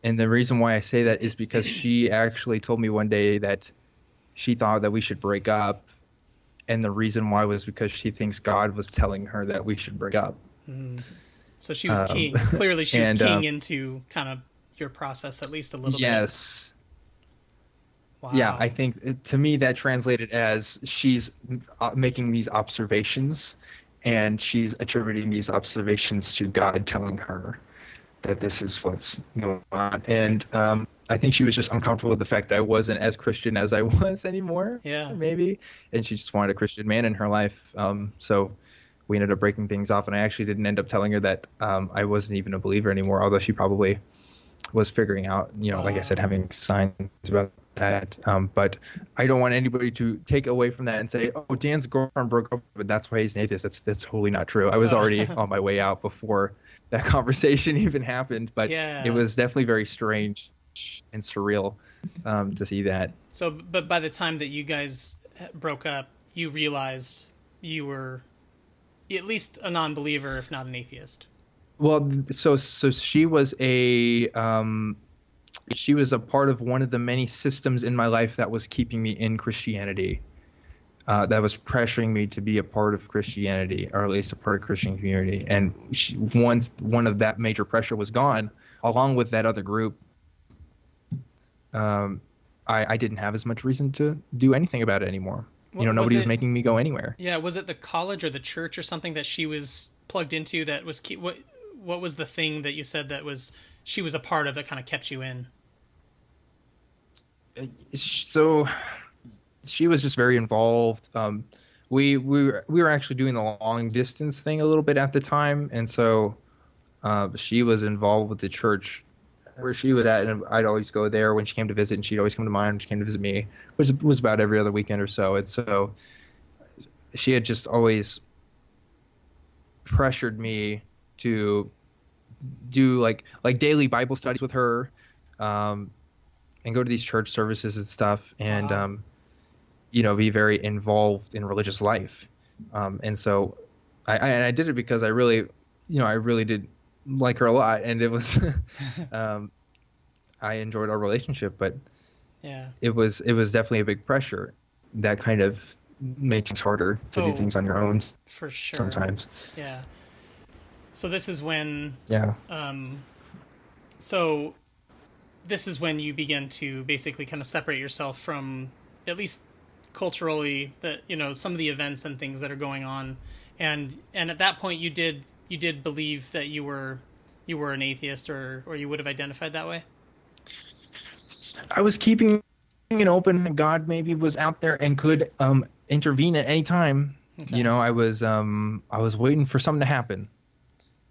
the reason why I say that is because she actually told me one day that she thought that we should break up. And the reason why was because she thinks God was telling her that we should break up. So she was keying. Clearly, she was keying into kind of your process at least a little bit. Yes. Wow. Yeah, I think to me that translated as she's making these observations, and she's attributing these observations to God telling her that this is what's going on. And I think she was just uncomfortable with the fact that I wasn't as Christian as I was anymore. Yeah. Maybe. And she just wanted a Christian man in her life. So we ended up breaking things off, and I actually didn't end up telling her that I wasn't even a believer anymore, although she probably was figuring out, like I said, having signs about that. But I don't want anybody to take away from that and say, oh, Dan's girlfriend broke up, but that's why he's an atheist. That's totally not true. I was already on my way out before that conversation even happened, but it was definitely very strange and surreal to see that. So, but by the time that you guys broke up, you realized you were at least a non-believer, if not an atheist. Well, so she was a part of one of the many systems in my life that was keeping me in Christianity, that was pressuring me to be a part of Christianity, or at least a part of Christian community. And once one of that major pressure was gone, along with that other group, I didn't have as much reason to do anything about it anymore. Nobody was making me go anywhere. Yeah, was it the college or the church or something that she was plugged into that was what was the thing that you said that was she was a part of that kind of kept you in? So she was just very involved. We were actually doing the long distance thing a little bit at the time, and so she was involved with the church where she was at, and I'd always go there when she came to visit, and she'd always come to mine when she came to visit me, which was about every other weekend or so. And so she had just always pressured me to do like daily Bible studies with her, and go to these church services and stuff, and be very involved in religious life. And so I did it because I really did like her a lot, and it was I enjoyed our relationship, but it was definitely a big pressure that kind of makes it harder to do Oh, things on your own for sure. sometimes. Yeah. So this is when Yeah. um so this is when you begin to basically kind of separate yourself from, at least culturally, the some of the events and things that are going on, and at that point you did believe that you were an atheist, or you would have identified that way. I was keeping it open that God maybe was out there and could intervene at any time. Okay. I was waiting for something to happen.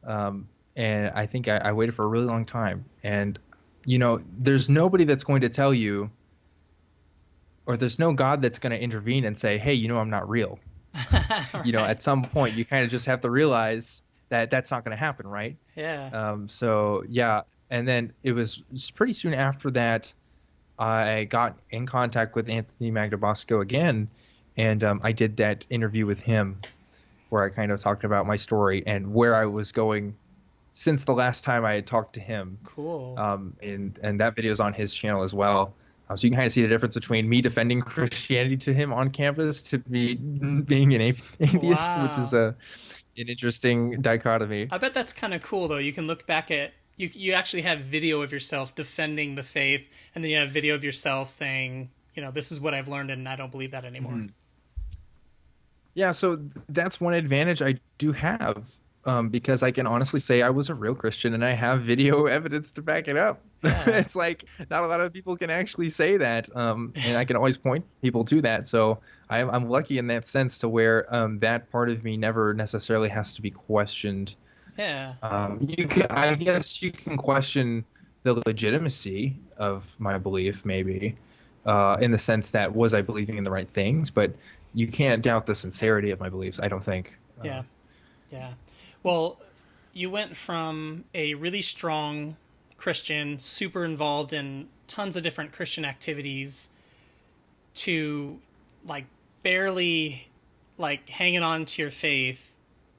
And I think I waited for a really long time. And there's nobody that's going to tell you, or there's no God that's going to intervene and say, "Hey, I'm not real." Right. At some point you kind of just have to realize that that's not going to happen, right? Yeah. So yeah, and then it was pretty soon after that I got in contact with Anthony Magnabosco again, and I did that interview with him where I kind of talked about my story and where I was going since the last time I had talked to him. Cool. And that video is on his channel as well. So you can kind of see the difference between me defending Christianity to him on campus to me being an atheist, which is Wow. an interesting dichotomy. I bet that's kind of cool, though. You can look back at you actually have video of yourself defending the faith, and then you have video of yourself saying, this is what I've learned, and I don't believe that anymore. Yeah, so that's one advantage I do have, because I can honestly say I was a real Christian and I have video evidence to back it up. Yeah. It's like not a lot of people can actually say that, and I can always point people to that. So I'm lucky in that sense to where that part of me never necessarily has to be questioned. Yeah. I guess you can question the legitimacy of my belief, maybe, in the sense that was I believing in the right things, but you can't doubt the sincerity of my beliefs, I don't think. Yeah. Yeah. Well, you went from a really strong Christian, super involved in tons of different Christian activities, to like barely like hanging on to your faith,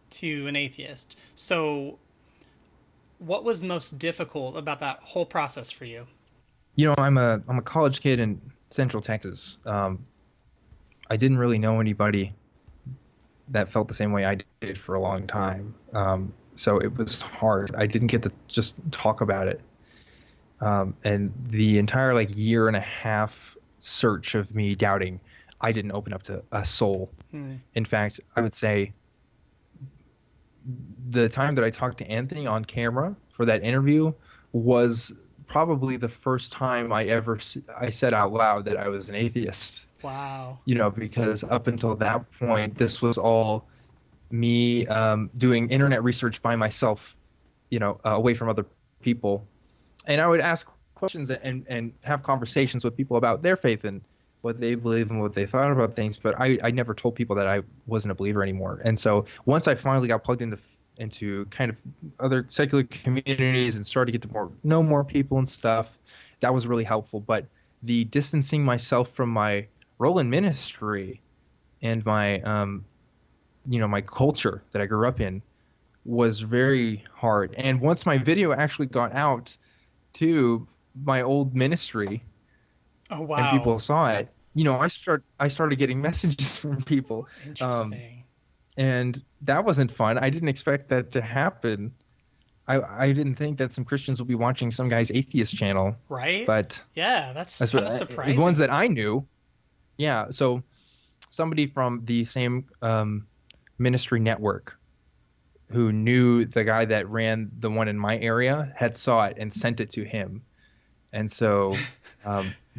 to an atheist. So, what was most difficult about that whole process for you? I'm a college kid in Central Texas. I didn't really know anybody that felt the same way I did for a long time. So it was hard. I didn't get to just talk about it. And the entire year and a half search of me doubting, I didn't open up to a soul. In fact, I would say the time that I talked to Anthony on camera for that interview was probably the first time I said out loud that I was an atheist. Wow. Because up until that point, this was all me doing internet research by myself, away from other people. And I would ask questions and have conversations with people about their faith and what they believe and what they thought about things. But I never told people that I wasn't a believer anymore. And so once I finally got plugged into kind of other secular communities and started to get to know more people and stuff, that was really helpful. But the distancing myself from my role in ministry and my my culture that I grew up in was very hard. And once my video actually got out to my old ministry Oh, and wow. people saw it, I started getting messages from people. Interesting. And that wasn't fun. I didn't expect that to happen. I didn't think that some Christians would be watching some guy's atheist channel, Right? but Yeah, that's that's kind of what the surprising. ones that I knew. Yeah, so somebody from the same ministry network who knew the guy that ran the one in my area had saw it and sent it to him, and so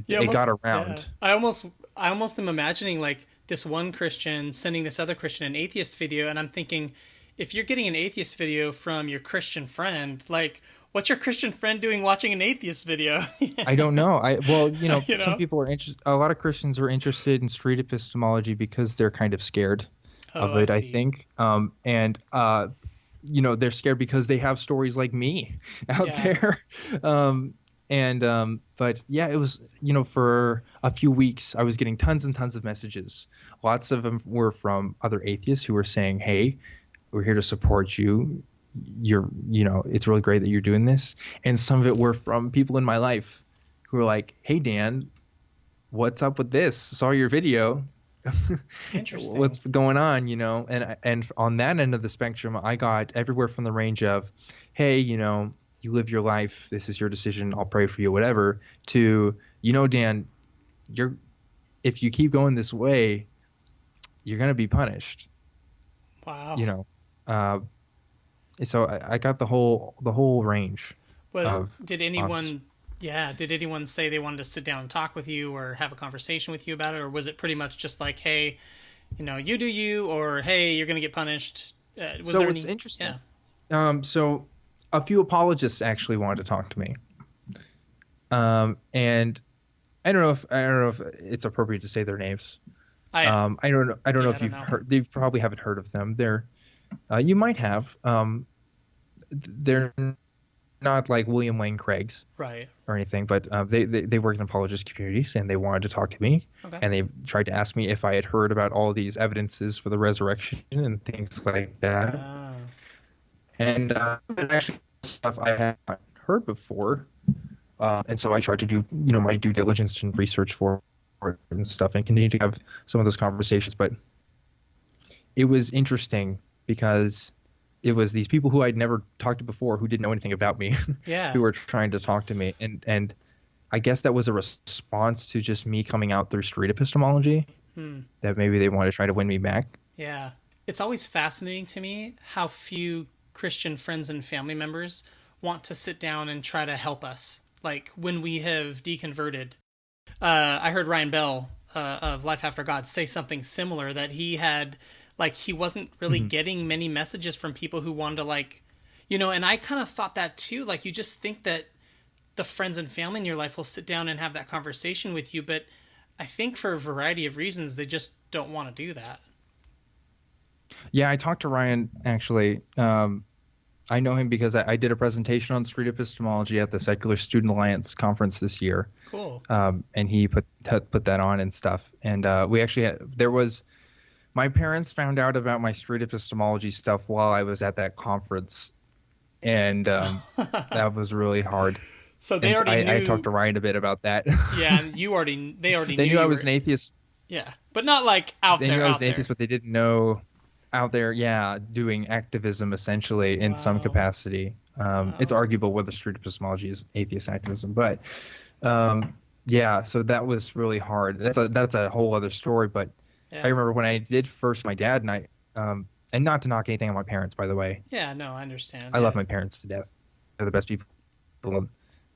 You it almost, got yeah. around. I almost am imagining like this one Christian sending this other Christian an atheist video, and I'm thinking, if you're getting an atheist video from your Christian friend, like, what's your Christian friend doing watching an atheist video? I don't know. You Some know? people are interested. A lot of Christians are interested in street epistemology because they're kind of scared Oh, of I it, I see. think. And they're scared because they have stories like me out Yeah. there. But yeah, it was, for a few weeks, I was getting tons and tons of messages. Lots of them were from other atheists who were saying, "Hey, we're here to support you. It's really great that you're doing this." And some of it were from people in my life who were like, "Hey, Dan, what's up with this? Saw your video. Interesting. what's going on, and on that end of the spectrum, I got everywhere from the range of, hey, you live your life, this is your decision, I'll pray for you, whatever, to, Dan, if you keep going this way, you're going to be punished. Wow. So I got the whole range. But of did responses. anyone say they wanted to sit down and talk with you or have a conversation with you about it, or was it pretty much just like, hey, you do you, or hey, you're gonna get punished? It's interesting. Yeah. So a few apologists actually wanted to talk to me. And I don't know if it's appropriate to say their names. I don't know. I don't know if you've heard. They probably haven't heard of them. You might have. They're not like William Lane Craig's, right, or anything, but they work in apologist communities, and they wanted to talk to me. Okay. And they tried to ask me if I had heard about all these evidences for the resurrection and things like that. And actually stuff I hadn't heard before, and so I tried to do my due diligence and research for it and stuff, and continue to have some of those conversations. But it was interesting because it was these people who I'd never talked to before, who didn't know anything about me, who were trying to talk to me. And I guess that was a response to just me coming out through street epistemology, that maybe they want to try to win me back. Yeah. It's always fascinating to me how few Christian friends and family members want to sit down and try to help us. Like when we have deconverted, I heard Ryan Bell of Life After God say something similar, that he had... like he wasn't really getting many messages from people who wanted to and I kind of thought that too. Like you just think that the friends and family in your life will sit down and have that conversation with you. But I think for a variety of reasons, they just don't want to do that. Yeah, I talked to Ryan, actually. I know him because I did a presentation on street epistemology at the Secular Student Alliance conference this year. Cool. And he put that on and stuff. And we actually my parents found out about my street epistemology stuff while I was at that conference, and that was really hard. So they already knew... I talked to Ryan a bit about that. Yeah, and they already they knew I was an atheist. Yeah, but not like out there. They knew I was an atheist, but they didn't know out there. Yeah, doing activism essentially in some capacity. It's arguable whether street epistemology is atheist activism, but yeah. So that was really hard. That's a whole other story, but. Yeah. I remember when I did first, my dad and I, and not to knock anything on my parents, by the way. Yeah, no, I understand. I love my parents to death. They're the best people.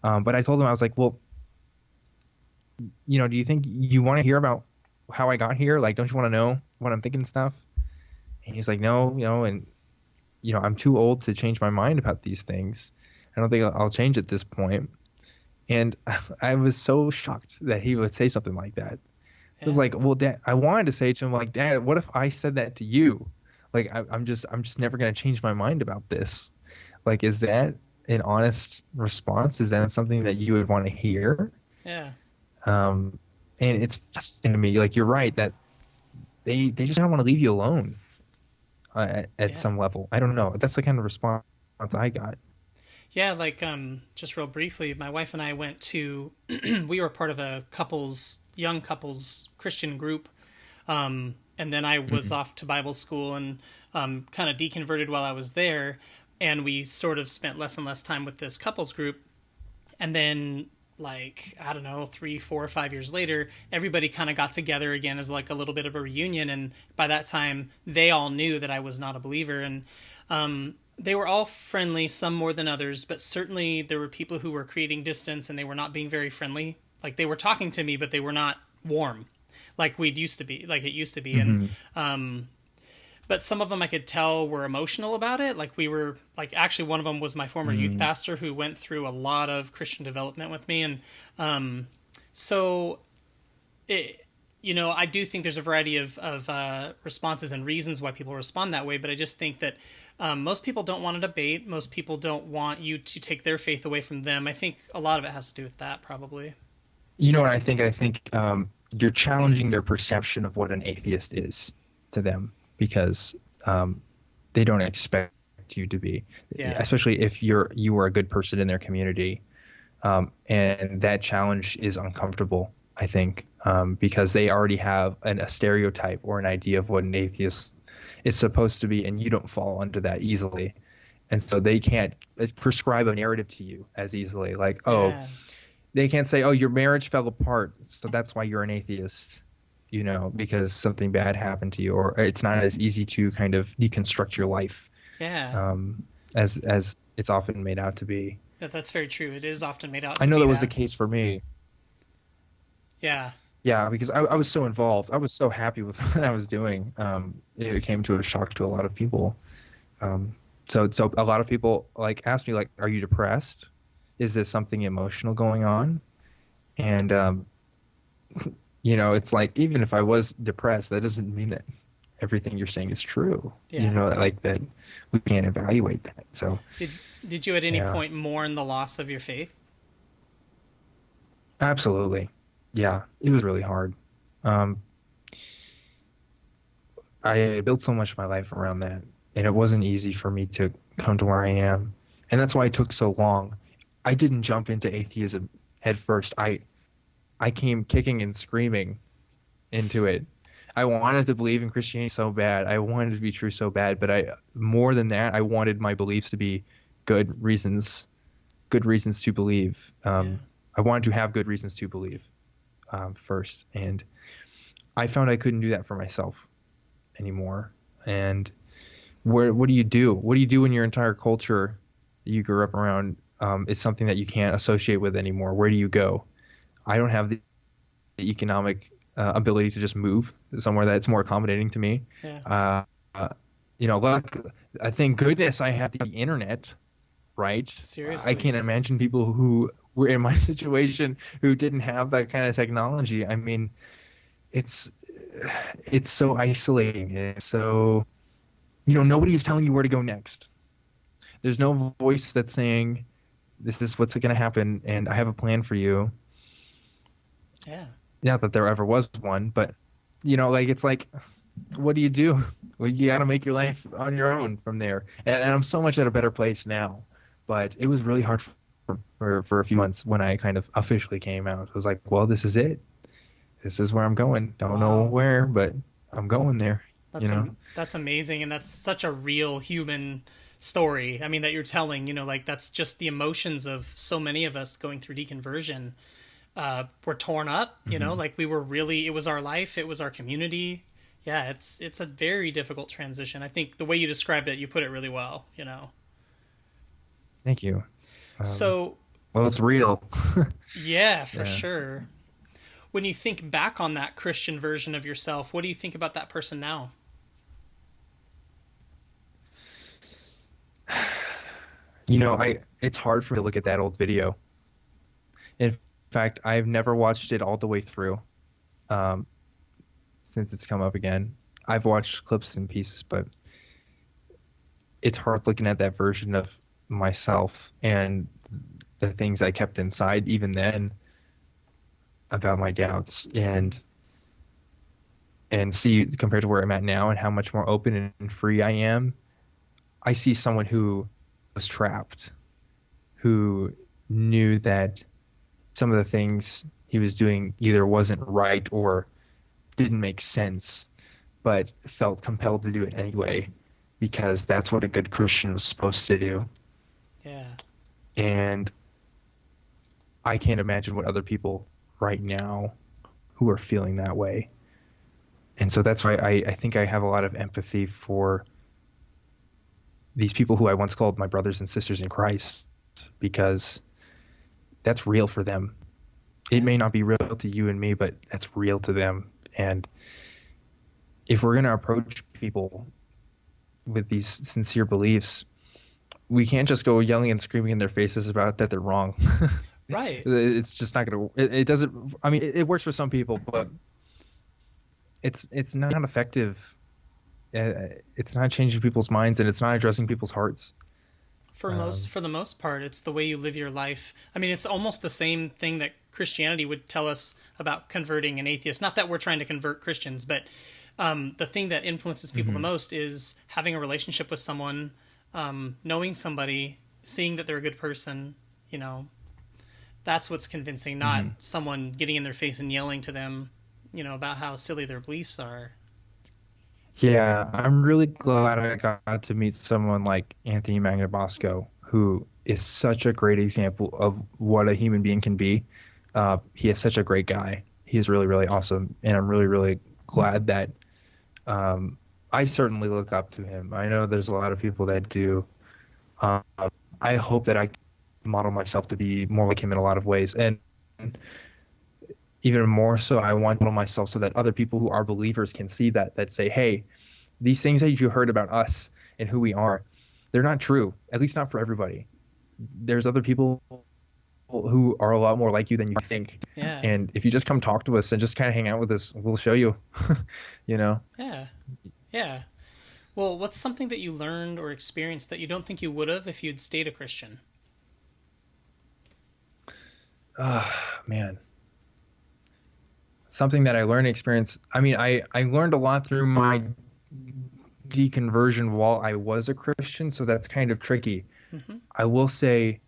But I told them, I was like, well, do you think you want to hear about how I got here? Like, don't you want to know what I'm thinking and stuff? And he's like, no, and, I'm too old to change my mind about these things. I don't think I'll change at this point. And I was so shocked that he would say something like that. It was like, well, Dad, I wanted to say to him, like, Dad, what if I said that to you? Like, I'm just never going to change my mind about this. Like, is that an honest response? Is that something that you would want to hear? Yeah. And it's fascinating to me. Like, you're right that they just don't want to leave you alone at some level. I don't know. That's the kind of response I got. Yeah, like just real briefly, my wife and I went to we were part of a young couples Christian group, and then I was off to Bible school and kind of deconverted while I was there, and we sort of spent less and less time with this couples group, and then like, I don't know, 3, 4, 5 years later, everybody kind of got together again as like a little bit of a reunion, and by that time they all knew that I was not a believer, and they were all friendly, some more than others, but certainly there were people who were creating distance and they were not being very friendly. Like they were talking to me, but they were not warm like it used to be. And but some of them I could tell were emotional about it. Like we were like, actually one of them was my former youth pastor who went through a lot of Christian development with me. And so I do think there's a variety of responses and reasons why people respond that way, but I just think that most people don't want a debate. Most people don't want you to take their faith away from them. I think a lot of it has to do with that, probably. You know what I think? I think you're challenging their perception of what an atheist is to them, because they don't expect you to be, especially if you are a good person in their community, and that challenge is uncomfortable, I think. because they already have a stereotype or an idea of what an atheist is supposed to be, and you don't fall under that easily. And so they can't prescribe a narrative to you as easily. Like, oh, Yeah. they can't say, oh, your marriage fell apart, so that's why you're an atheist, because something bad happened to you, or it's not as easy to kind of deconstruct your life Yeah. as it's often made out to be. That's very true. It is often made out I to know be that was that. the case for me. Yeah. Yeah, because I was so involved. I was so happy with what I was doing. It came to a shock to a lot of people. So a lot of people like ask me, like, are you depressed? Is this something emotional going on? And it's like, even if I was depressed, that doesn't mean that everything you're saying is true. Yeah. Like that we can't evaluate that. So Did you at any yeah, point mourn the loss of your faith? absolutely. Yeah, it was really hard. Um, I built so much of my life around that, and it wasn't easy for me to come to where I am. And that's why it took so long. I didn't jump into atheism head first. I came kicking and screaming into it. I wanted to believe in Christianity so bad. I wanted it to be true so bad, but more than that, I wanted my beliefs to be good reasons to believe. Yeah. I wanted to have good reasons to believe first, and I found I couldn't do that for myself anymore. And what do you do? What do you do when your entire culture that you grew up around is something that you can't associate with anymore? Where do you go? I don't have the economic ability to just move somewhere that's more accommodating to me. Yeah. I thank goodness I have the internet, right? Seriously. I can't imagine people who were in my situation who didn't have that kind of technology. I mean, it's so isolating. It's so, nobody is telling you where to go next. There's no voice that's saying, this is what's going to happen, and I have a plan for you. Yeah. Not that there ever was one, but, it's like, what do you do? Well, you got to make your life on your own from there. And I'm so much at a better place now. But it was really hard for a few months when I kind of officially came out. I was like, well, this is it. This is where I'm going. Don't know where, but I'm going there. That's amazing, and that's such a real human story. I mean, that you're telling. That's just the emotions of so many of us going through deconversion. We're torn up. Like we were really. It was our life. It was our community. Yeah, it's a very difficult transition. I think the way you described it, you put it really well. Thank you. So. Well, it's real. Yeah, for sure. When you think back on that Christian version of yourself, what do you think about that person now? It's hard for me to look at that old video. In fact, I've never watched it all the way through since it's come up again. I've watched clips and pieces, but it's hard looking at that version of myself and the things I kept inside even then about my doubts, and see compared to where I'm at now and how much more open and free I am. I see someone who was trapped, who knew that some of the things he was doing either wasn't right or didn't make sense, but felt compelled to do it anyway because that's what a good Christian was supposed to do. Yeah. And I can't imagine what other people right now who are feeling that way. And so that's why I think I have a lot of empathy for these people who I once called my brothers and sisters in Christ, because that's real for them. It may not be real to you and me, but that's real to them. And if we're going to approach people with these sincere beliefs, we can't just go yelling and screaming in their faces about that they're wrong. Right. It's just not going to, it doesn't, I mean, it works for some people, but it's not effective. It's not changing people's minds, and it's not addressing people's hearts. For the most part, it's the way you live your life. I mean, it's almost the same thing that Christianity would tell us about converting an atheist. Not that we're trying to convert Christians, but the thing that influences people the most is having a relationship with someone, knowing somebody, seeing that they're a good person, That's what's convincing, not someone getting in their face and yelling to them, about how silly their beliefs are. Yeah, I'm really glad I got to meet someone like Anthony Magnabosco, who is such a great example of what a human being can be. He is such a great guy. He's really, really awesome, and I'm really, really glad that I certainly look up to him. I know there's a lot of people that do. Um, I hope that I model myself to be more like him in a lot of ways, and even more so, I want to model myself so that other people who are believers can see that say, hey, these things that you heard about us and who we are, they're not true, at least not for everybody. There's other people who are a lot more like you than you think. Yeah. And if you just come talk to us and just kind of hang out with us, we'll show you, Yeah. Yeah. Well, what's something that you learned or experienced that you don't think you would have if you'd stayed a Christian? Man. Something that I learned experience. I mean, I learned a lot through my deconversion while I was a Christian, so that's kind of tricky. Mm-hmm. I will say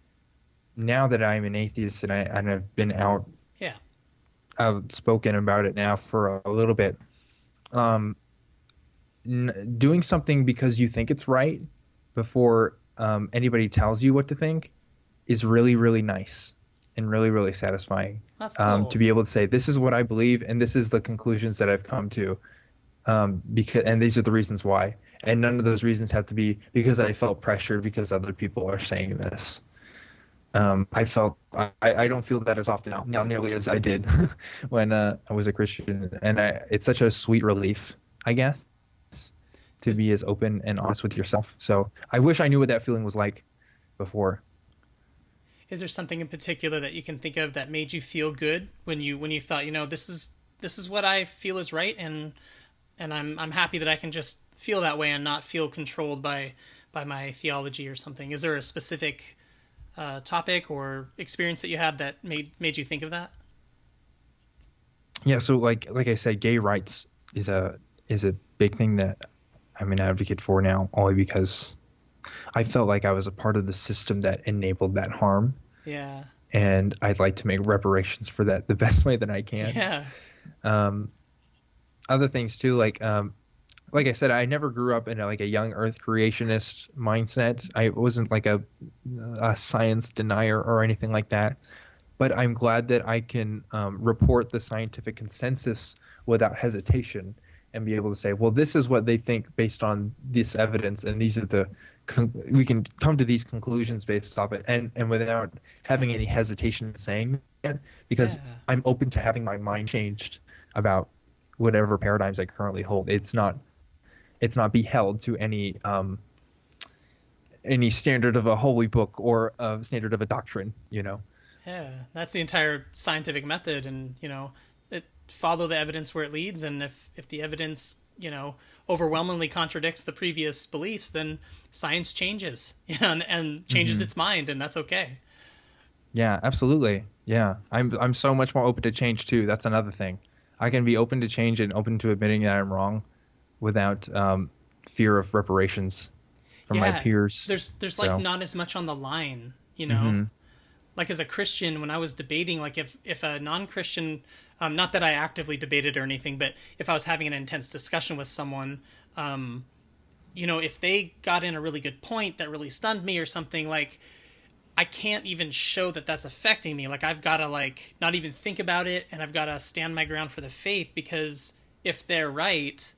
now that I'm an atheist and I've been outspoken about it now for a little bit, doing something because you think it's right before anybody tells you what to think is really, really nice and really, really satisfying. That's cool. To be able to say, this is what I believe and this is the conclusions that I've come to, and these are the reasons why. And none of those reasons have to be because I felt pressured because other people are saying this. I don't feel that as often now nearly as I did when I was a Christian. And it's such a sweet relief, I guess, to be as open and honest with yourself. So I wish I knew what that feeling was like before. Is there something in particular that you can think of that made you feel good when you thought, this is what I feel is right, and I'm happy that I can just feel that way and not feel controlled by my theology or something? Is there a specific topic or experience that you had that made you think of that? Yeah, so like I said, gay rights is a big thing that I'm an advocate for now, only because I felt like I was a part of the system that enabled that harm. Yeah. And I'd like to make reparations for that the best way that I can. Yeah. Other things too, like I said, I never grew up in a young Earth creationist mindset. I wasn't like a science denier or anything like that. But I'm glad that I can report the scientific consensus without hesitation and be able to say, well, this is what they think based on this evidence, and these are we can come to these conclusions based off it, and without having any hesitation in saying it, because I'm open to having my mind changed about whatever paradigms I currently hold. It's not be held to any standard of a holy book or a standard of a doctrine, Yeah, that's the entire scientific method, and follow the evidence where it leads, and if the evidence overwhelmingly contradicts the previous beliefs, then science changes, and changes its mind, and that's okay. Yeah, absolutely. Yeah, I'm so much more open to change too. That's another thing. I can be open to change and open to admitting that I'm wrong without fear of reparations from my peers. There's like not as much on the line, Like as a Christian, when I was debating, like if a non-Christian, not that I actively debated or anything, but if I was having an intense discussion with someone, if they got in a really good point that really stunned me or something, like I can't even show that that's affecting me. Like I've got to not even think about it, and I've got to stand my ground for the faith, because if they're right,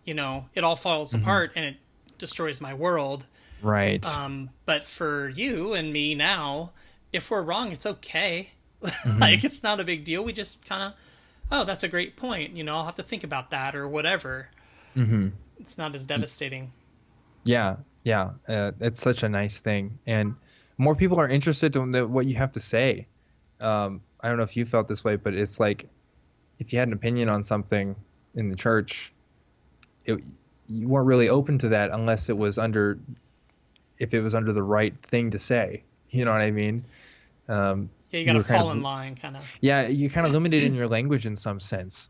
it all falls apart and it destroys my world. Right. But for you and me now, if we're wrong, it's okay. Like it's not a big deal. We just kind of, oh, that's a great point. I'll have to think about that or whatever. It's not as devastating. Yeah. It's such a nice thing, and more people are interested in what you have to say. I don't know if you felt this way, but it's like if you had an opinion on something in the church, you weren't really open to that unless it was under the right thing to say. You know what I mean? Yeah, you got to fall in line, kind of. Yeah, you're kind of limited in your language in some sense.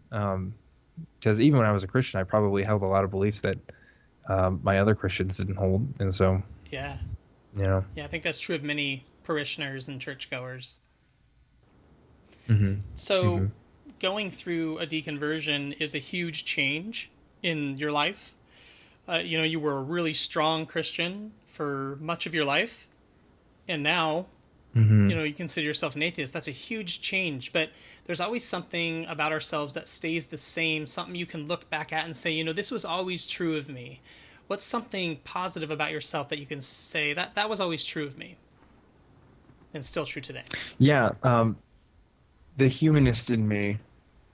Because even when I was a Christian, I probably held a lot of beliefs that my other Christians didn't hold, and so yeah, Yeah, I think that's true of many parishioners and churchgoers. Hmm. So Hmm. going through a deconversion is a huge change in your life. You were a really strong Christian for much of your life, and now, Hmm. you consider yourself an atheist. That's a huge change, but there's always something about ourselves that stays the same, something you can look back at and say, this was always true of me. What's something positive about yourself that you can say that was always true of me and still true today? Yeah. The humanist in me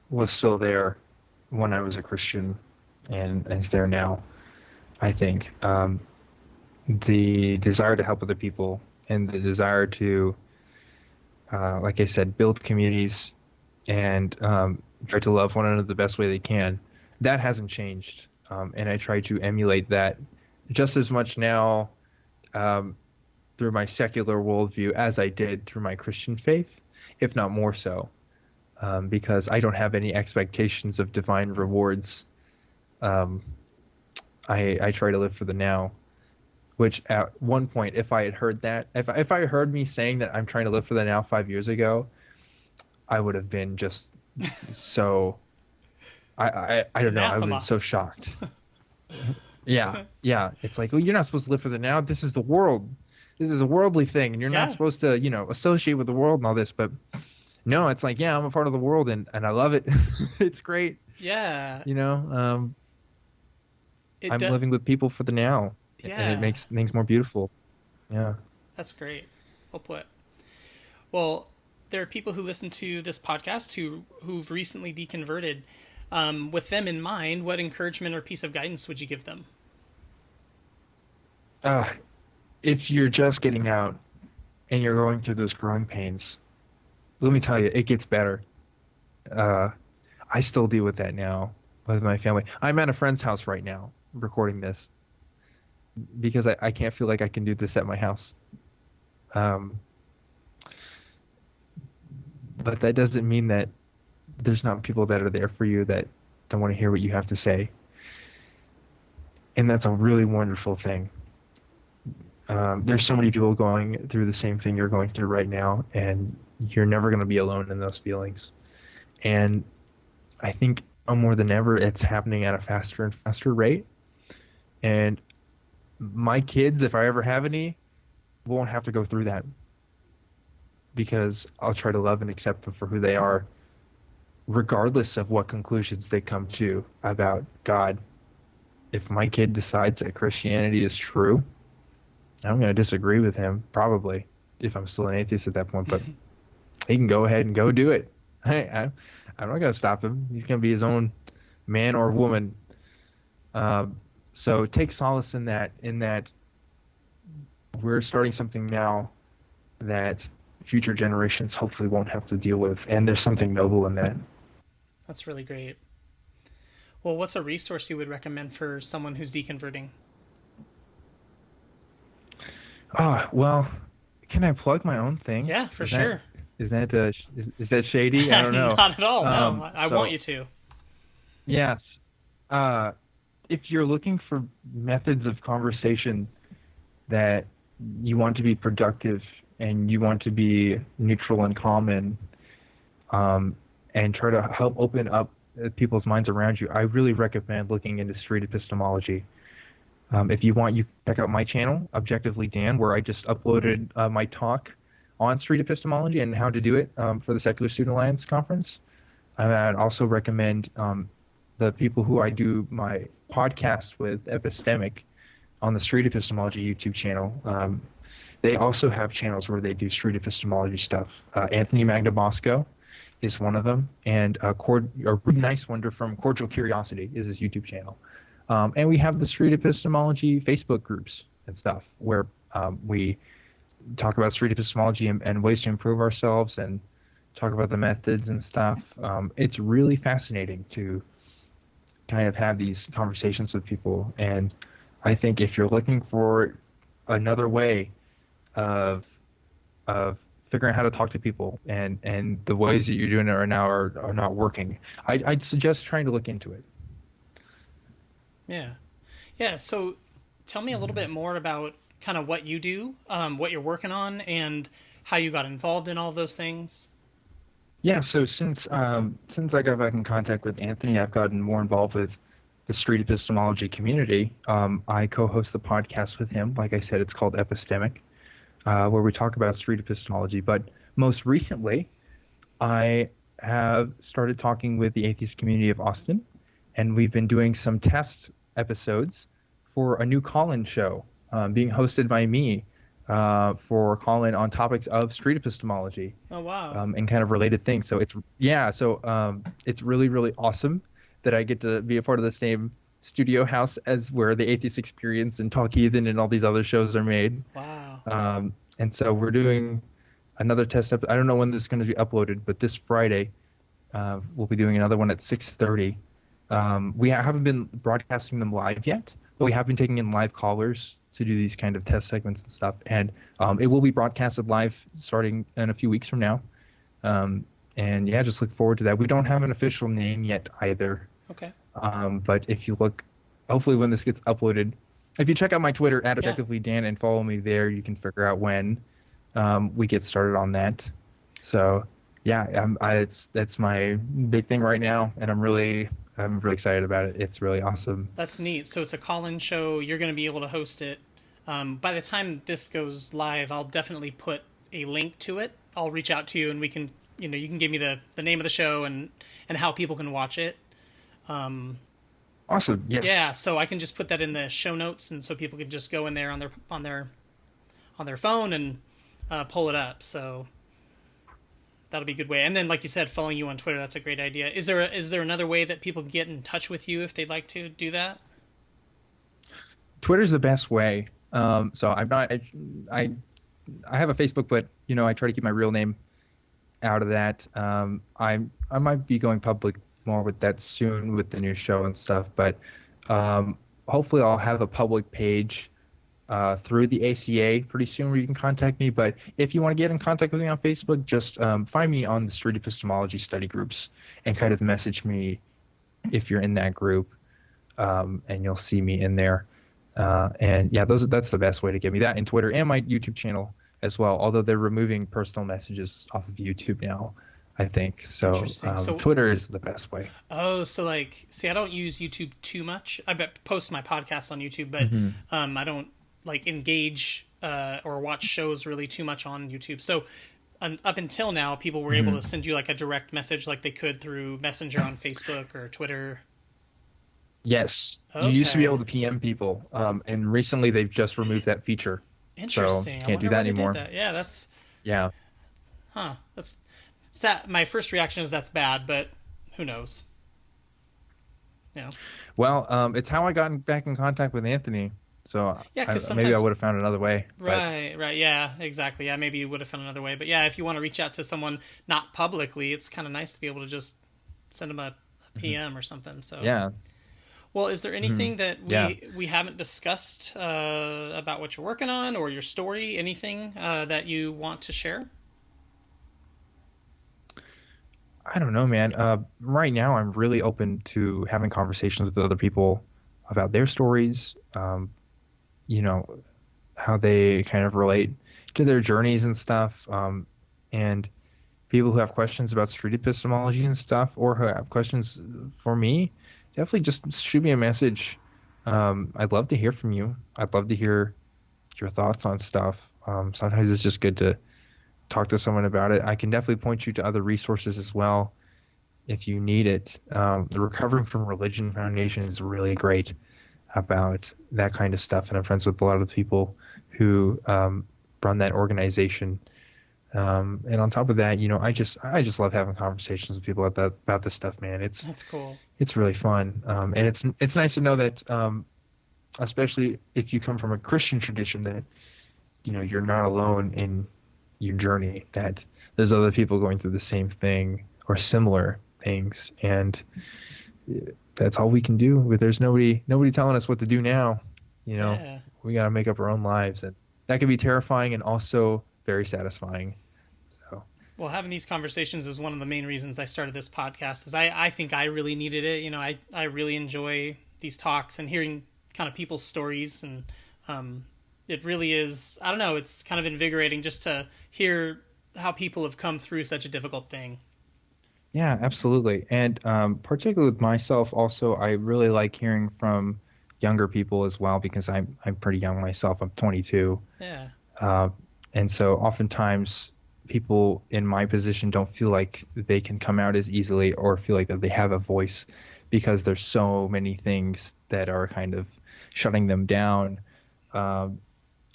was still there when I was a Christian, and is there now, I think. The desire to help other people and the desire to, like I said, build communities and try to love one another the best way they can, that hasn't changed. And I try to emulate that just as much now through my secular worldview as I did through my Christian faith, if not more so, because I don't have any expectations of divine rewards. Um, I try to live for the now, which at one point, if I had heard that, if I heard me saying that I'm trying to live for the now 5 years ago, I would have been just so, I It's don't know, I would have been anathema. so shocked. Yeah, yeah. It's like, well, you're not supposed to live for the now. This is the world. This is a worldly thing, and you're not Yeah, supposed to, associate with the world and all this. But no, it's like, yeah, I'm a part of the world, and I love it. It's great. yeah. You know, It I'm does. living with people for the now, and it Yeah, makes things more beautiful. Yeah. that's great. Well put. Well, there are people who listen to this podcast who've recently deconverted. With them in mind, what encouragement or piece of guidance would you give them? Uh, if you're just getting out and you're going through those growing pains, let me tell you, it gets better. Uh, I still deal with that now with my family. I'm at a friend's house right now recording this because I can't feel like I can do this at my house. Um, but that doesn't mean that there's not people that are there for you that don't want to hear what you have to say. And that's a really wonderful thing. There's so many people going through the same thing you're going through right now, and you're never going to be alone in those feelings. And I think more than ever, it's happening at a faster and faster rate. And my kids, if I ever have any, won't have to go through that because I'll try to love and accept them for who they are, regardless of what conclusions they come to about God. If my kid decides that Christianity is true, I'm going to disagree with him, probably, if I'm still an atheist at that point, but he can go ahead and go do it. I'm not going to stop him. He's going to be his own man or woman. So take solace in that we're starting something now that future generations hopefully won't have to deal with, and there's something noble in that. That's really great. Well, what's a resource you would recommend for someone who's deconverting? Well, can I plug my own thing? Yeah, for sure. Is that shady? I don't know. Not at all. No, I So want you to. yes, if you're looking for methods of conversation that you want to be productive and you want to be neutral and calm and try to help open up people's minds around you, I really recommend looking into street epistemology. If you want, you can check out my channel, Objectively Dan, where I just uploaded my talk on street epistemology and how to do it for the Secular Student Alliance conference. I'd also recommend the people who I do my podcast with, Epistemic, on the Street Epistemology YouTube channel. They also have channels where they do street epistemology stuff. Anthony Magnabosco is one of them, and a really nice wonder from Cordial Curiosity is his YouTube channel. And we have the street epistemology Facebook groups and stuff where we talk about street epistemology and ways to improve ourselves and talk about the methods and stuff. It's really fascinating to kind of have these conversations with people. And I think if you're looking for another way of figuring out how to talk to people and the ways that you're doing it right now are not working, I'd suggest trying to look into it. Yeah. Yeah. So tell me a little bit more about kind of what you do, what you're working on, and how you got involved in all those things. Yeah, so since I got back in contact with Anthony, I've gotten more involved with the street epistemology community. I co-host the podcast with him. Like I said, it's called Epistemic, where we talk about street epistemology. But most recently, I have started talking with the atheist community of Austin, and we've been doing some test episodes for a new call-in show being hosted by me for call-in on topics of street epistemology Oh, wow. and kind of related things. So it's really, really awesome that I get to be a part of the same studio house as where the Atheist Experience and Talk Heathen and all these other shows are made. Wow. And so we're doing another test I don't know when this is going to be uploaded, but this Friday we'll be doing another one at 6:30. We haven't been broadcasting them live yet, but we have been taking in live callers to do these kind of test segments and stuff. And it will be broadcasted live starting in a few weeks from now. And yeah, just look forward to that. We don't have an official name yet either. Okay. But if you look, hopefully when this gets uploaded, if you check out my Twitter at Yeah. ObjectivelyDan and follow me there, you can figure out when we get started on that. So yeah, that's my big thing right now, and I'm really excited about it. It's really awesome. That's neat. So it's a call-in show. You're going to be able to host it. By the time this goes live, I'll definitely put a link to it. I'll reach out to you, and we can, you can give me the name of the show and how people can watch it. Awesome. Yes. Yeah, so I can just put that in the show notes, and so people can just go in there on their phone and pull it up. So that'll be a good way. And then, like you said, following you on Twitter, that's a great idea. Is there another way that people can get in touch with you if they'd like to do that? Twitter's the best way. So I'm not. I have a Facebook, but I try to keep my real name out of that. I might be going public more with that soon with the new show and stuff. But hopefully, I'll have a public page through the ACA pretty soon where you can contact me. But if you want to get in contact with me on Facebook, just find me on the street epistemology study groups and kind of message me if you're in that group, and you'll see me in there. And yeah, that's the best way to get me, that and Twitter and my YouTube channel as well. Although they're removing personal messages off of YouTube now, I think. So, Interesting. So Twitter is the best way. Oh, so see, I don't use YouTube too much. I post my podcast on YouTube, but I don't engage or watch shows really too much on YouTube. So up until now, people were able to send you a direct message like they could through Messenger on Facebook or Twitter. Yes. Okay. You used to be able to PM people, and recently they've just removed that feature. Interesting. So can't do that anymore. Yeah, that's... Yeah. Huh. That's sad. My first reaction is that's bad, but who knows? Well, it's how I got back in contact with Anthony. So Yeah, because maybe I would have found another way. Right. Yeah, exactly. Yeah, maybe you would have found another way. But yeah, if you want to reach out to someone not publicly, it's kind of nice to be able to just send them a PM or something. So Yeah. Well, is there anything that we haven't discussed about what you're working on or your story? Anything that you want to share? I don't know, man. Right now, I'm really open to having conversations with other people about their stories, how they kind of relate to their journeys and stuff, and people who have questions about street epistemology and stuff, or who have questions for me, definitely just shoot me a message. I'd love to hear from you. I'd love to hear your thoughts on stuff. Sometimes it's just good to talk to someone about it. I can definitely point you to other resources as well if you need it. The Recovering from Religion Foundation is really great about that kind of stuff, and I'm friends with a lot of the people who run that organization. And on top of that, I just love having conversations with people about this stuff, man. That's cool. It's really fun, and it's nice to know that, especially if you come from a Christian tradition, that you're not alone in your journey. That there's other people going through the same thing or similar things, and that's all we can do. There's nobody telling us what to do now. Yeah. We got to make up our own lives, and that can be terrifying and also very satisfying. So, well, having these conversations is one of the main reasons I started this podcast. Is I think I really needed it. I really enjoy these talks and hearing kind of people's stories, and it really is. I don't know. It's kind of invigorating just to hear how people have come through such a difficult thing. Yeah, absolutely. And particularly with myself, also, I really like hearing from younger people as well because I'm pretty young myself. I'm 22. Yeah. Uh, and so oftentimes people in my position don't feel like they can come out as easily or feel like that they have a voice because there's so many things that are kind of shutting them down. Um,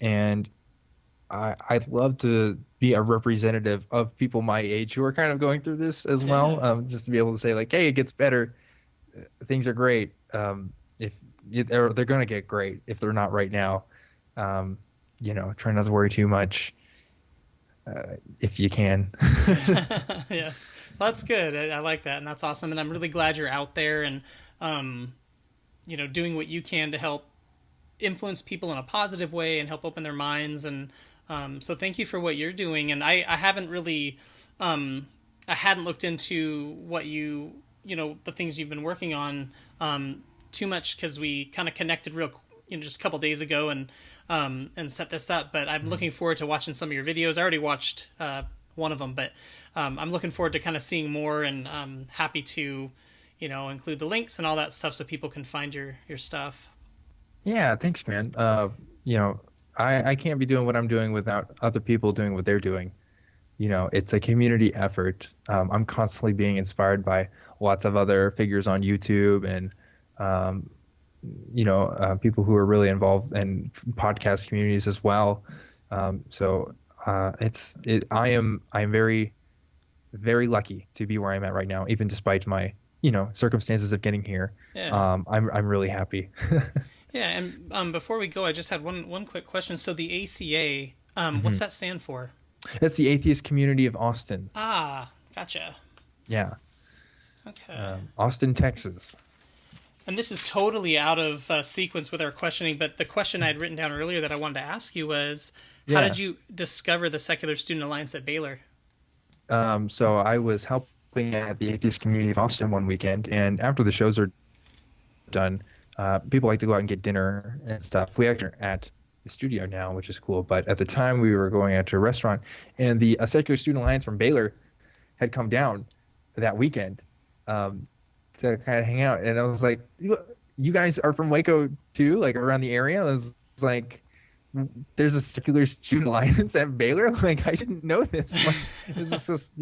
and I'd love to be a representative of people my age who are kind of going through this as well, Yeah. just to be able to say like, hey, it gets better. Things are great. If they're going to get great if they're not right now. Um, try not to worry too much if you can. Yes. Well, that's good. I like that, and that's awesome. And I'm really glad you're out there and, doing what you can to help influence people in a positive way and help open their minds. And so thank you for what you're doing. And I haven't really, I hadn't looked into what the things you've been working on too much because we kind of connected just a couple days ago and set this up. But I'm looking forward to watching some of your videos. I already watched one of them, but I'm looking forward to kind of seeing more, and happy to, include the links and all that stuff so people can find your stuff. Yeah, thanks, man. I can't be doing what I'm doing without other people doing what they're doing. It's a community effort. I'm constantly being inspired by lots of other figures on YouTube and, people who are really involved in podcast communities as well. I'm very, very lucky to be where I'm at right now, even despite my, circumstances of getting here. Yeah. I'm really happy. Yeah. And before we go, I just had one quick question. So the ACA, what's that stand for? That's the Atheist Community of Austin. Ah, gotcha. Yeah. Okay. Austin, Texas. And this is totally out of sequence with our questioning, but the question I had written down earlier that I wanted to ask you was, how did you discover the Secular Student Alliance at Baylor? So I was helping at the Atheist Community of Austin one weekend, and after the shows are done, people like to go out and get dinner and stuff. We actually are at the studio now, which is cool, but at the time we were going out to a restaurant, and the Secular Student Alliance from Baylor had come down that weekend to kind of hang out, and I was like, you guys are from Waco too, like around the area? I was like, there's a Secular Student Alliance at Baylor? Like, I didn't know this. Like, this is just,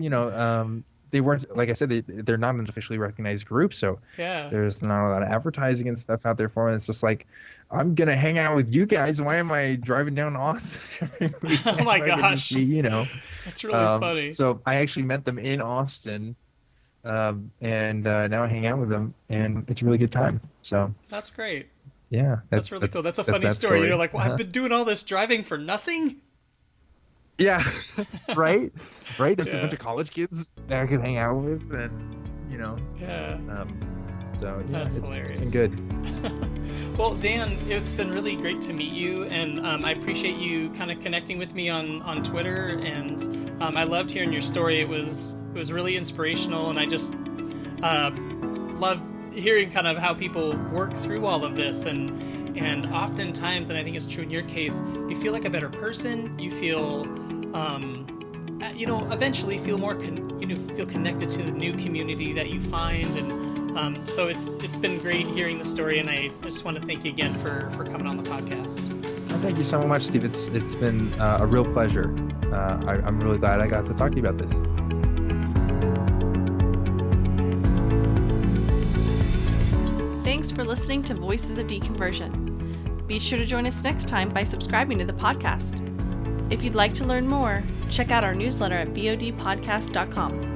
they weren't, like I said, they're not an officially recognized group, so there's not a lot of advertising and stuff out there for them. It's just like, I'm going to hang out with you guys. Why am I driving down to Austin every weekend? Oh my gosh. That's really funny. So I actually met them in Austin, and now I hang out with them, and it's a really good time. So that's great. Yeah. That's really cool. That's a funny story. You're like, well, I've been doing all this driving for nothing? Yeah. Right? There's a bunch of college kids that I could hang out with, and, Yeah. So, yeah, That's hilarious. It's been good. Well, Dan, it's been really great to meet you, and I appreciate you kind of connecting with me on Twitter, and I loved hearing your story. It was really inspirational, and I just love hearing kind of how people work through all of this, and oftentimes, and I think it's true in your case, you feel like a better person. You feel, eventually feel more, feel connected to the new community that you find, and so it's been great hearing the story, and I just want to thank you again for coming on the podcast. Well, thank you so much, Steve. It's been a real pleasure. I'm really glad I got to talk to you about this. Thanks for listening to Voices of Deconversion. Be sure to join us next time by subscribing to the podcast. If you'd like to learn more, check out our newsletter at bodpodcast.com.